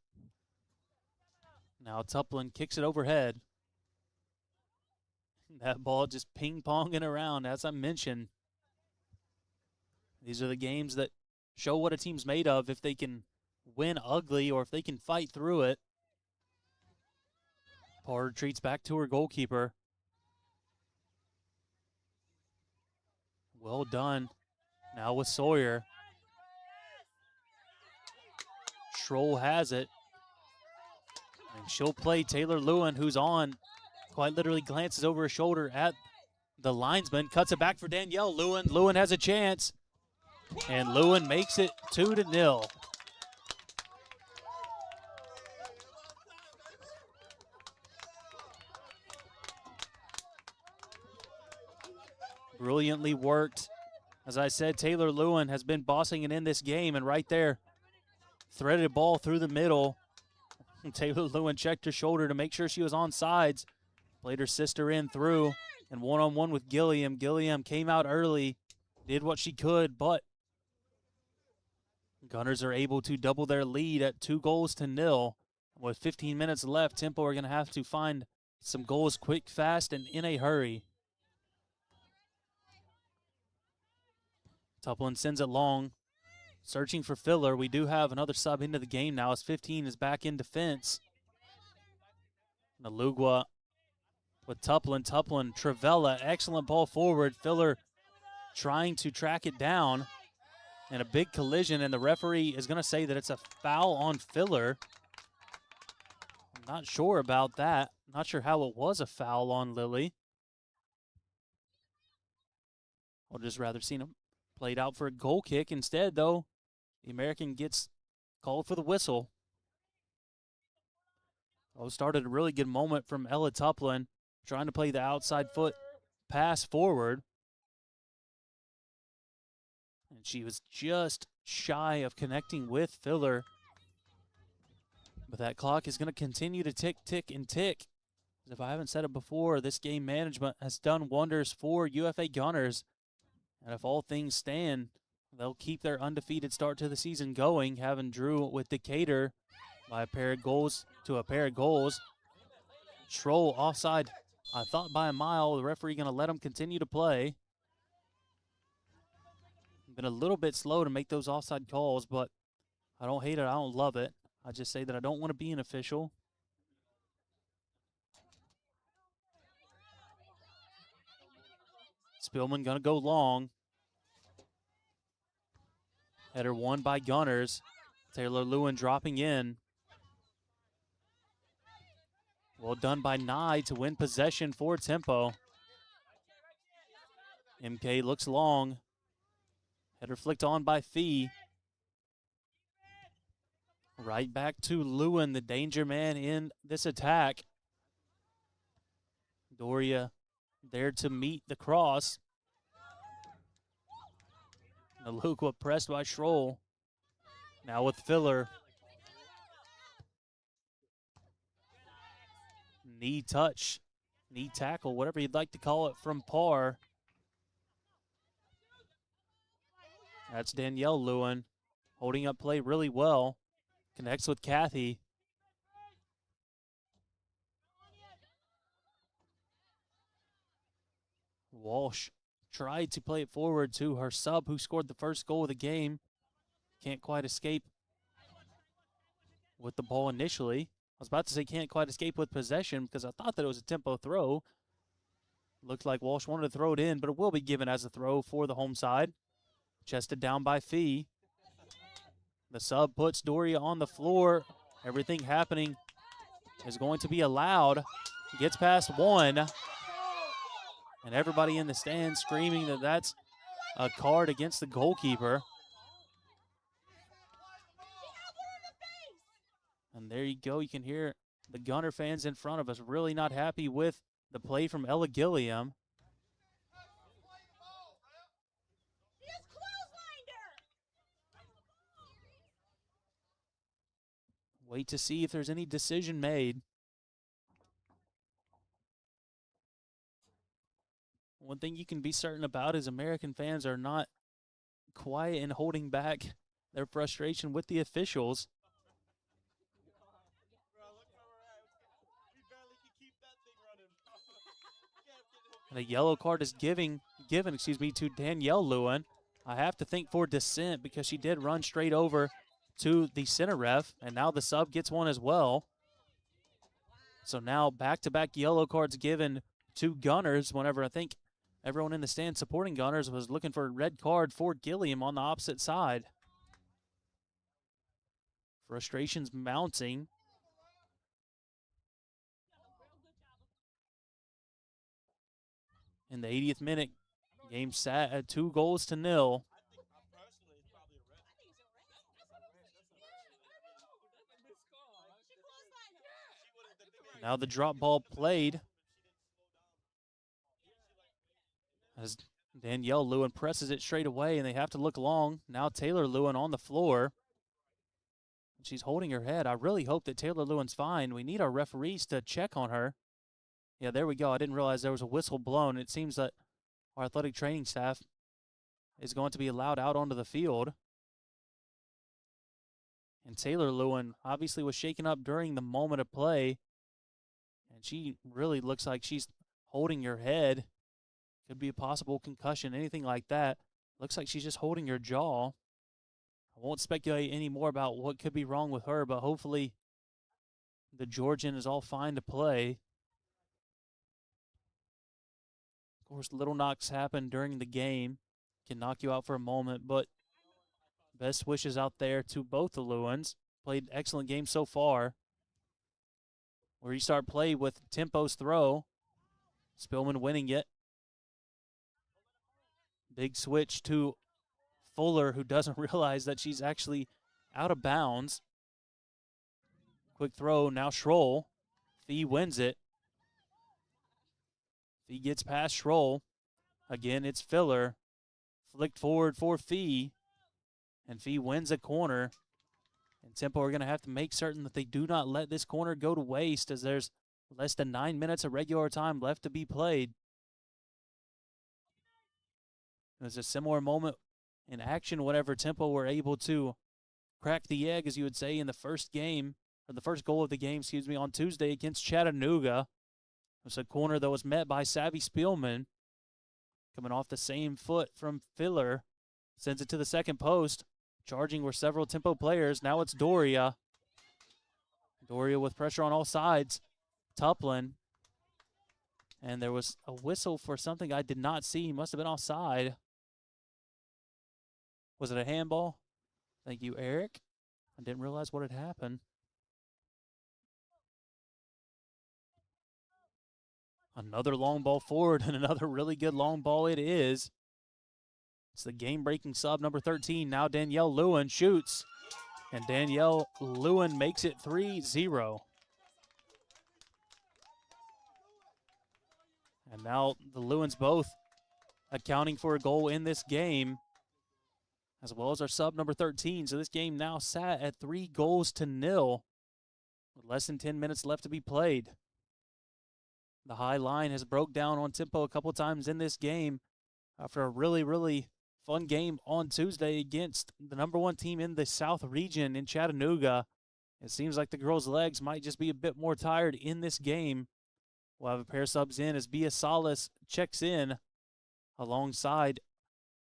Now Tuplin kicks it overhead. That ball just ping-ponging around, as I mentioned. These are the games that show what a team's made of, if they can win ugly or if they can fight through it. Parr retreats back to her goalkeeper. Well done. Now with Sawyer. Schroll has it. And she'll play Taylor Lewin, who's on. Quite literally glances over her shoulder at the linesman. Cuts it back for Danielle Lewin. Lewin has a chance. And Lewin makes it 2-0. Brilliantly worked. As I said, Taylor Lewin has been bossing it in this game, and right there, threaded a ball through the middle. Taylor Lewin checked her shoulder to make sure she was on sides. Played her sister in through, and one-on-one with Gilliam. Gilliam came out early, did what she could, but Gunners are able to double their lead at 2-0. With 15 minutes left, Tempo are going to have to find some goals quick, fast, and in a hurry. Tuplin sends it long, searching for Filler. We do have another sub into the game now as 15 is back in defense. Nalugwa with Tuplin. Tuplin, Travella, excellent ball forward. Filler trying to track it down. And a big collision, and the referee is going to say that it's a foul on Filler. I'm not sure about that. Not sure how it was a foul on Lily. I'll just rather seen him Played out for a goal kick. Instead, though, the American gets called for the whistle. Oh, started a really good moment from Ella Tuplin, trying to play the outside foot pass forward. And she was just shy of connecting with Filler. But that clock is going to continue to tick, tick, and tick. If I haven't said it before, this game management has done wonders for UFA Gunners. And if all things stand, they'll keep their undefeated start to the season going, having drew with Decatur by a pair of goals to a pair of goals. Schroll offside, I thought by a mile. The referee going to let him continue to play. Been a little bit slow to make those offside calls, but I don't hate it. I don't love it. I just say that I don't want to be an official. Spillman going to go long. Header won by Gunners. Taylor Lewin dropping in. Well done by Nye to win possession for Tempo. MK looks long. Header flicked on by Fee. Right back to Lewin, the danger man in this attack. Doria there to meet the cross. Naluqua pressed by Schroll. Now with Filler. Knee touch, knee tackle, whatever you'd like to call it, from Parr. That's Danielle Lewin holding up play really well. Connects with Kathy. Walsh tried to play it forward to her sub who scored the first goal of the game. Can't quite escape with the ball initially. I was about to say can't quite escape with possession because I thought that it was a Tempo throw. Looked like Walsh wanted to throw it in, but it will be given as a throw for the home side. Chested down by Fee. The sub puts Doria on the floor. Everything happening is going to be allowed. Gets past one. And everybody in the stands screaming that that's a card against the goalkeeper. And there you go. You can hear the Gunner fans in front of us really not happy with the play from Ella Gilliam. Wait to see if there's any decision made. One thing you can be certain about is American fans are not quiet and holding back their frustration with the officials. And a yellow card is given to Danielle Lewin. I have to think for dissent because she did run straight over to the center ref, and now the sub gets one as well. So now back-to-back yellow cards given to Gunners whenever I think everyone in the stand supporting Gunners was looking for a red card for Gilliam on the opposite side. Frustrations mounting. In the 80th minute, game sat at 2-0. Now the drop ball played as Danielle Lewin presses it straight away, and they have to look long. Now Taylor Lewin on the floor. She's holding her head. I really hope that Taylor Lewin's fine. We need our referees to check on her. Yeah, there we go. I didn't realize there was a whistle blown. It seems that our athletic training staff is going to be allowed out onto the field. And Taylor Lewin obviously was shaken up during the moment of play. And she really looks like she's holding her head. Could be a possible concussion, anything like that. Looks like she's just holding her jaw. I won't speculate any more about what could be wrong with her, but hopefully the Georgian is all fine to play. Of course, little knocks happen during the game. Can knock you out for a moment, but best wishes out there to both the Lewins. Played excellent game so far. Where you start play with Tempo's throw. Spillman winning it. Big switch to Fuller, who doesn't realize that she's actually out of bounds. Quick throw, now Schroll. Fee wins it. Fee gets past Schroll. Again, it's Filler. Flicked forward for Fee. And Fee wins a corner. And Tempo are going to have to make certain that they do not let this corner go to waste, as there's less than 9 minutes of regular time left to be played. There's a similar moment in action whenever Tempo were able to crack the egg, as you would say, in the first game, or the first goal of the game, on Tuesday against Chattanooga. It was a corner that was met by Savvy Spielman, coming off the same foot from Filler. Sends it to the second post. Charging were several Tempo players. Now it's Doria. Doria with pressure on all sides. Tuplin. And there was a whistle for something I did not see. Must have been offside. Was it a handball? Thank you, Eric. I didn't realize what had happened. Another long ball forward, and another really good long ball it is. It's the game-breaking sub, number 13. Now Danielle Lewin shoots, and Danielle Lewin makes it 3-0. And now the Lewins both accounting for a goal in this game, as well as our sub, number 13. So this game now sat at 3-0 with less than 10 minutes left to be played. The high line has broke down on Tempo a couple times in this game after a really, really fun game on Tuesday against the number 1 team in the South region in Chattanooga. It seems like the girls' legs might just be a bit more tired in this game. We'll have a pair of subs in as Bia Salas checks in alongside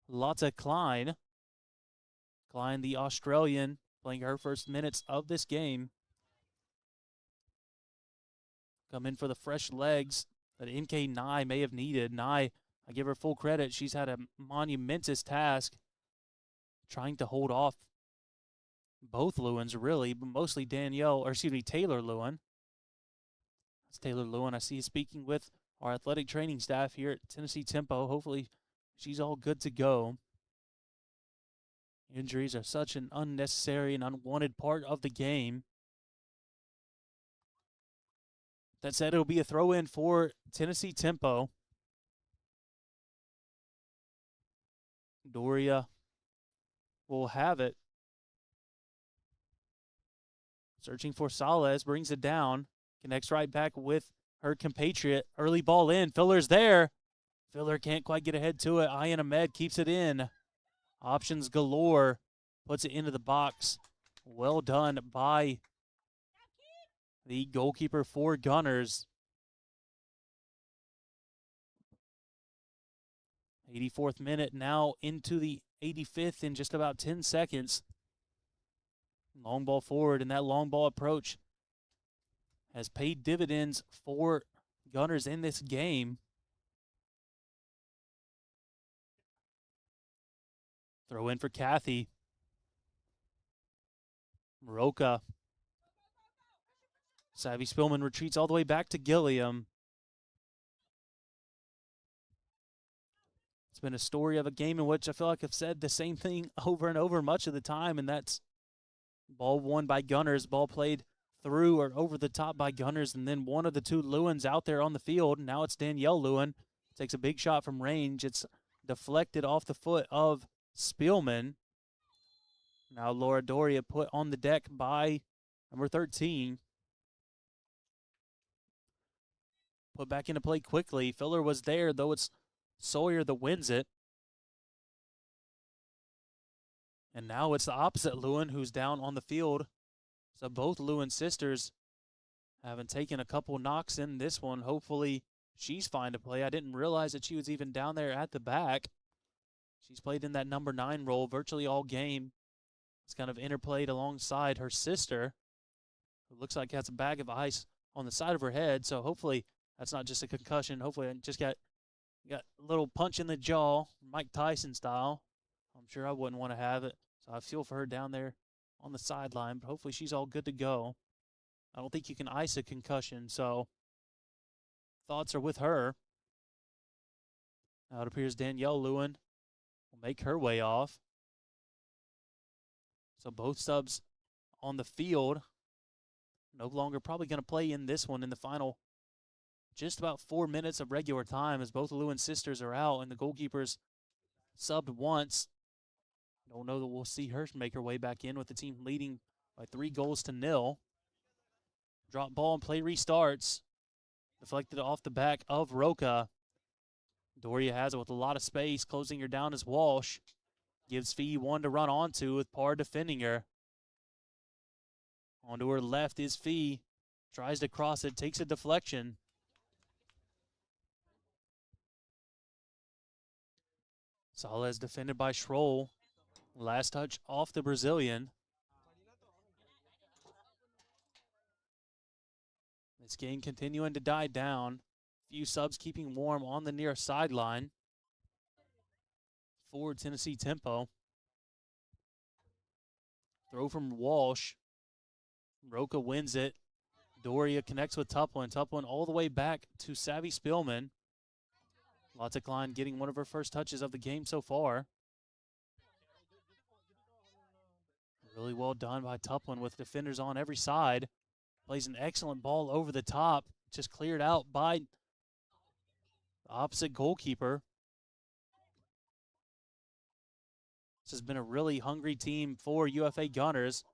Lotta Klein. Klein, the Australian, playing her first minutes of this game. Come in for the fresh legs that NK Nye may have needed. Nye, I give her full credit. She's had a monumentous task trying to hold off both Lewins, really, but mostly Taylor Lewin. That's Taylor Lewin. I see speaking with our athletic training staff here at Tennessee Tempo. Hopefully she's all good to go. Injuries are such an unnecessary and unwanted part of the game. That said, it'll be a throw-in for Tennessee Tempo. Doria will have it. Searching for Salas, brings it down. Connects right back with her compatriot. Early ball in. Filler's there. Filler can't quite get ahead to it. Ayan Ahmed keeps it in. Options galore. Puts it into the box. Well done by the goalkeeper for Gunners. 84th minute, now into the 85th in just about 10 seconds. Long ball forward, and that long ball approach has paid dividends for Gunners in this game. Throw in for Kathy. Roca. Savvy Spillman retreats all the way back to Gilliam. It's been a story of a game in which I feel like I've said the same thing over and over much of the time, and that's ball won by Gunners, ball played through or over the top by Gunners, and then one of the two Lewins out there on the field. Now it's Danielle Lewin. Takes a big shot from range. It's deflected off the foot of Spielman. Now Laura Doria put on the deck by number 13. Put back into play quickly. Filler was there, though it's Sawyer that wins it. And now it's the opposite Lewin who's down on the field. So both Lewin sisters having taken a couple knocks in this one. Hopefully she's fine to play. I didn't realize that she was even down there at the back. She's played in that number 9 role virtually all game. It's kind of interplayed alongside her sister, who looks like has a bag of ice on the side of her head. So hopefully that's not just a concussion. Hopefully I just got a little punch in the jaw, Mike Tyson style. I'm sure I wouldn't want to have it. So I feel for her down there on the sideline, but hopefully she's all good to go. I don't think you can ice a concussion, so thoughts are with her. Now it appears Danielle Lewin will make her way off. So both subs on the field. No longer probably going to play in this one in the final just about 4 minutes of regular time as both Lewin sisters are out and the goalkeeper's subbed once. Don't know that we'll see her make her way back in with the team leading by 3-0. Drop ball and play restarts. Deflected off the back of Roca. Doria has it with a lot of space. Closing her down as Walsh. Gives Fee one to run onto with Parr defending her. Onto her left is Fee. Tries to cross it. Takes a deflection. Salas defended by Schroll. Last touch off the Brazilian. This game continuing to die down. Few subs keeping warm on the near sideline. Forward Tennessee tempo. Throw from Walsh. Roca wins it. Doria connects with Tuplin. Tuplin all the way back to Savvy Spillman. Lotte Klein getting one of her first touches of the game so far. Really well done by Tuplin with defenders on every side. Plays an excellent ball over the top. Just cleared out by the opposite goalkeeper. This has been a really hungry team for UFA Gunners.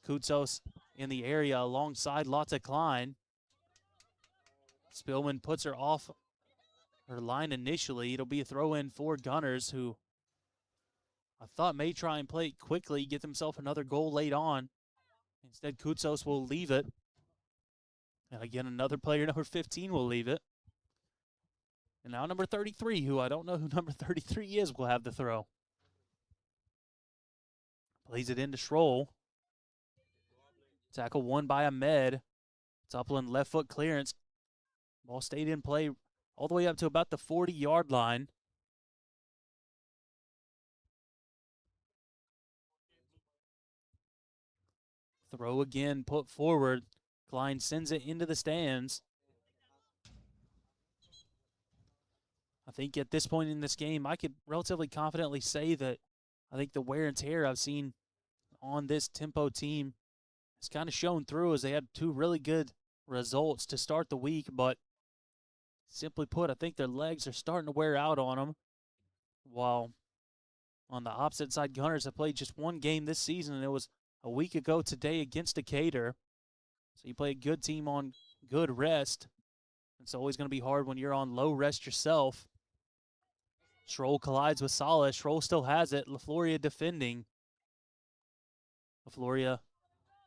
Kutsos in the area alongside Lotte Klein. Spillman puts her off her line initially. It'll be a throw-in for Gunners, who I thought may try and play it quickly, get themselves another goal late on. Instead, Kutsos will leave it. And again, another player, number 15, will leave it. And now number 33, who I don't know who number 33 is, will have the throw. Plays it into Schroll. Tackle won by Ahmed. Tuplin left foot clearance. Ball stayed in play all the way up to about the 40-yard line. Throw again, put forward. Klein sends it into the stands. I think at this point in this game, I could relatively confidently say that I think the wear and tear I've seen on this tempo team has kind of shown through, as they had two really good results to start the week, but simply put, I think their legs are starting to wear out on them. While on the opposite side, Gunners have played just one game this season, and it was a week ago today against Decatur. So you play a good team on good rest. It's always going to be hard when you're on low rest yourself. Schroll collides with Salas. Schroll still has it. LaFloria defending. LaFloria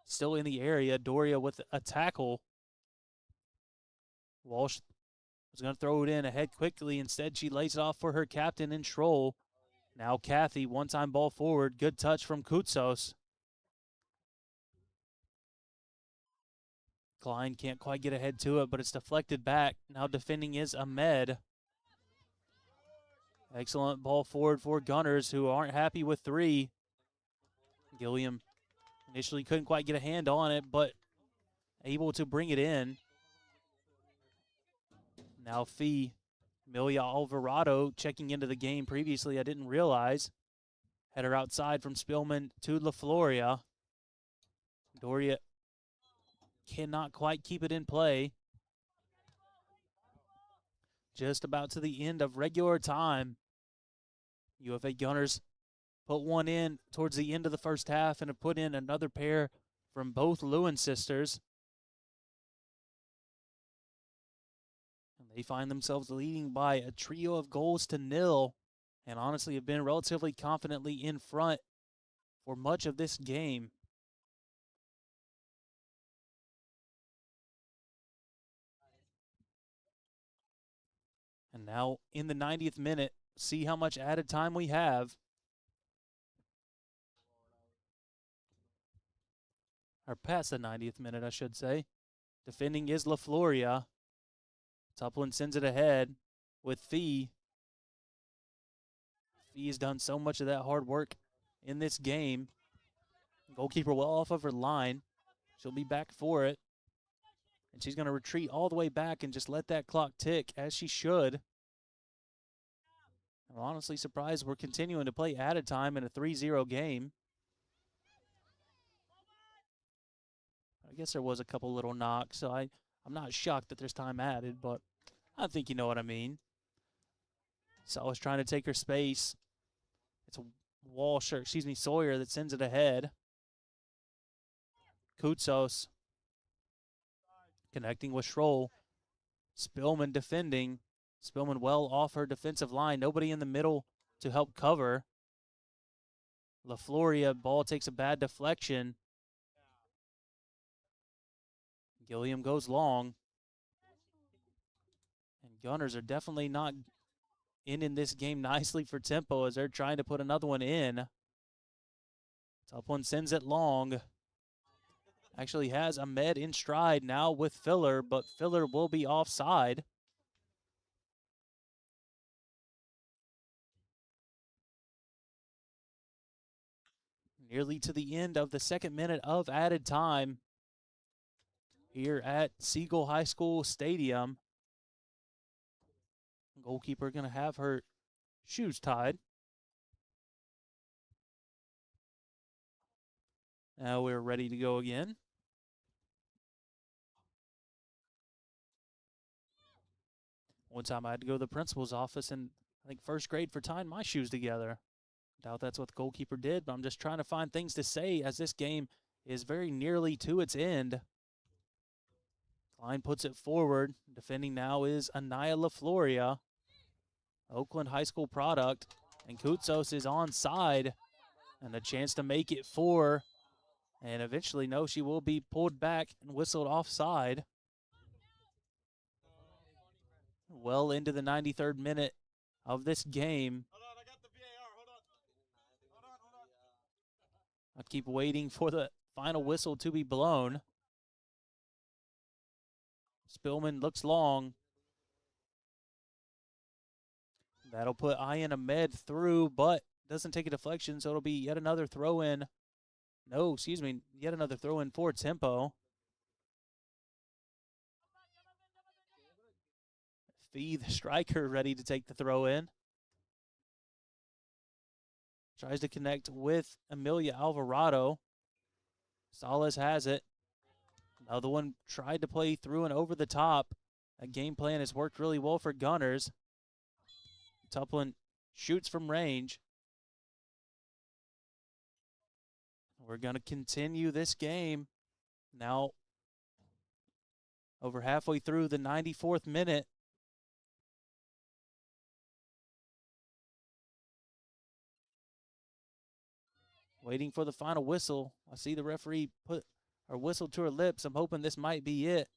still in the area. Doria with a tackle. Walsh was going to throw it in ahead quickly. Instead, she lays it off for her captain in Schroll. Now Kathy, one-time ball forward. Good touch from Kutsos. Klein can't quite get ahead to it, but it's deflected back. Now defending is Ahmed. Excellent ball forward for Gunners, who aren't happy with 3. Gilliam initially couldn't quite get a hand on it, but able to bring it in. Now Fee. Amelia Alvarado checking into the game previously, I didn't realize. Header outside from Spillman to LaFloria. Doria cannot quite keep it in play. Just about to the end of regular time. UFA Gunners put one in towards the end of the first half and have put in another pair from both Lewin sisters. And they find themselves leading by a trio of goals to 0, and honestly have been relatively confidently in front for much of this game. And now in the 90th minute, see how much added time we have. Or past the 90th minute, I should say. Defending is LaFloria. Tuplin sends it ahead with Fee. Fee has done so much of that hard work in this game. Goalkeeper well off of her line. She'll be back for it. And she's going to retreat all the way back and just let that clock tick, as she should. I'm honestly surprised we're continuing to play added time in a 3-0 game. guess there was a couple little knocks, so I'm not shocked that there's time added, but I think you know what I mean. Salas trying to take her space. It's Sawyer that sends it ahead. Kutsos connecting with Schroll. Spillman defending. Spillman well off her defensive line. Nobody in the middle to help cover. LaFloria, ball takes a bad deflection. Gilliam goes long. And Gunners are definitely not in this game nicely for tempo as they're trying to put another one in. Top one sends it long. Actually has Ahmed in stride now with Filler, but Filler will be offside. Nearly to the end of the second minute of added time here at Siegel High School Stadium. Goalkeeper going to have her shoes tied. Now we're ready to go again. One time I had to go to the principal's office in, I think, first grade for tying my shoes together. Doubt that's what the goalkeeper did, but I'm just trying to find things to say as this game is very nearly to its end. Klein puts it forward. Defending now is Anaya LaFloria, Oakland High School product, and Kutsos is onside, and a chance to make it 4. And eventually, no, she will be pulled back and whistled offside. Well into the 93rd minute of this game. Hold on, I got the VAR. Hold on. I keep waiting for the final whistle to be blown. Spillman looks long. That'll put Ayan Ahmed through, but doesn't take a deflection, so it'll be yet another throw-in. No, excuse me, yet another throw-in for tempo. Fee, the striker, ready to take the throw-in. Tries to connect with Amelia Alvarado. Salas has it. Another one tried to play through and over the top. That game plan has worked really well for Gunners. Tuplin shoots from range. We're going to continue this game. Now, over halfway through the 94th minute. Waiting for the final whistle. I see the referee put her whistle to her lips. I'm hoping this might be it.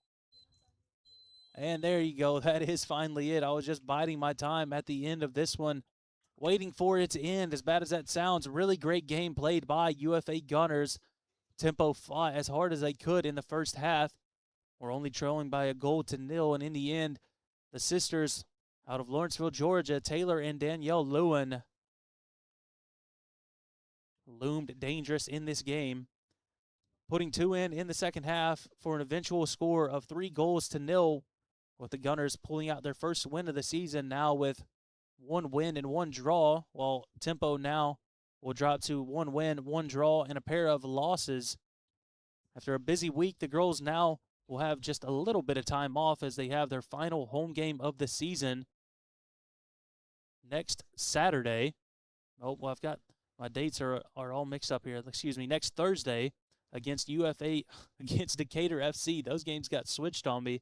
And there you go. That is finally it. I was just biding my time at the end of this one, waiting for it to end. As bad as that sounds, really great game played by UFA Gunners. Tempo fought as hard as they could in the first half. We're only trailing by a goal to nil, and in the end, the sisters out of Lawrenceville, Georgia, Taylor and Danielle Lewin, loomed dangerous in this game, putting 2 in the second half for an eventual score of 3-0, with the Gunners pulling out their first win of the season now with 1 win and 1 draw, while Tempo now will drop to 1 win, 1 draw, and a pair of losses. After a busy week, the girls now will have just a little bit of time off as they have their final home game of the season next Saturday. Oh, well, I've got my dates are all mixed up here. Excuse me. Next Thursday against UFA, against Decatur FC. Those games got switched on me.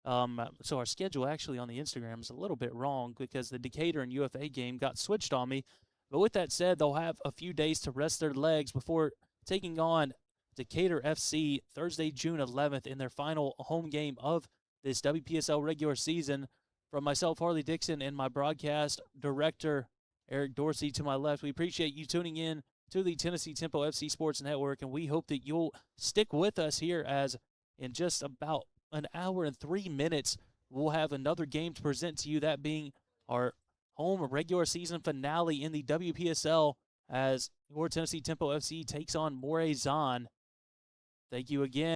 So our schedule actually on the Instagram is a little bit wrong because the Decatur and UFA game got switched on me. But with that said, they'll have a few days to rest their legs before taking on Decatur FC Thursday, June 11th in their final home game of this WPSL regular season. From myself, Harley Dixon, and my broadcast director, Eric Dorsey, to my left, we appreciate you tuning in to the Tennessee Tempo FC Sports Network, and we hope that you'll stick with us here as in just about an hour and 3 minutes, we'll have another game to present to you, that being our home regular season finale in the WPSL as your Tennessee Tempo FC takes on Morazan. Thank you again.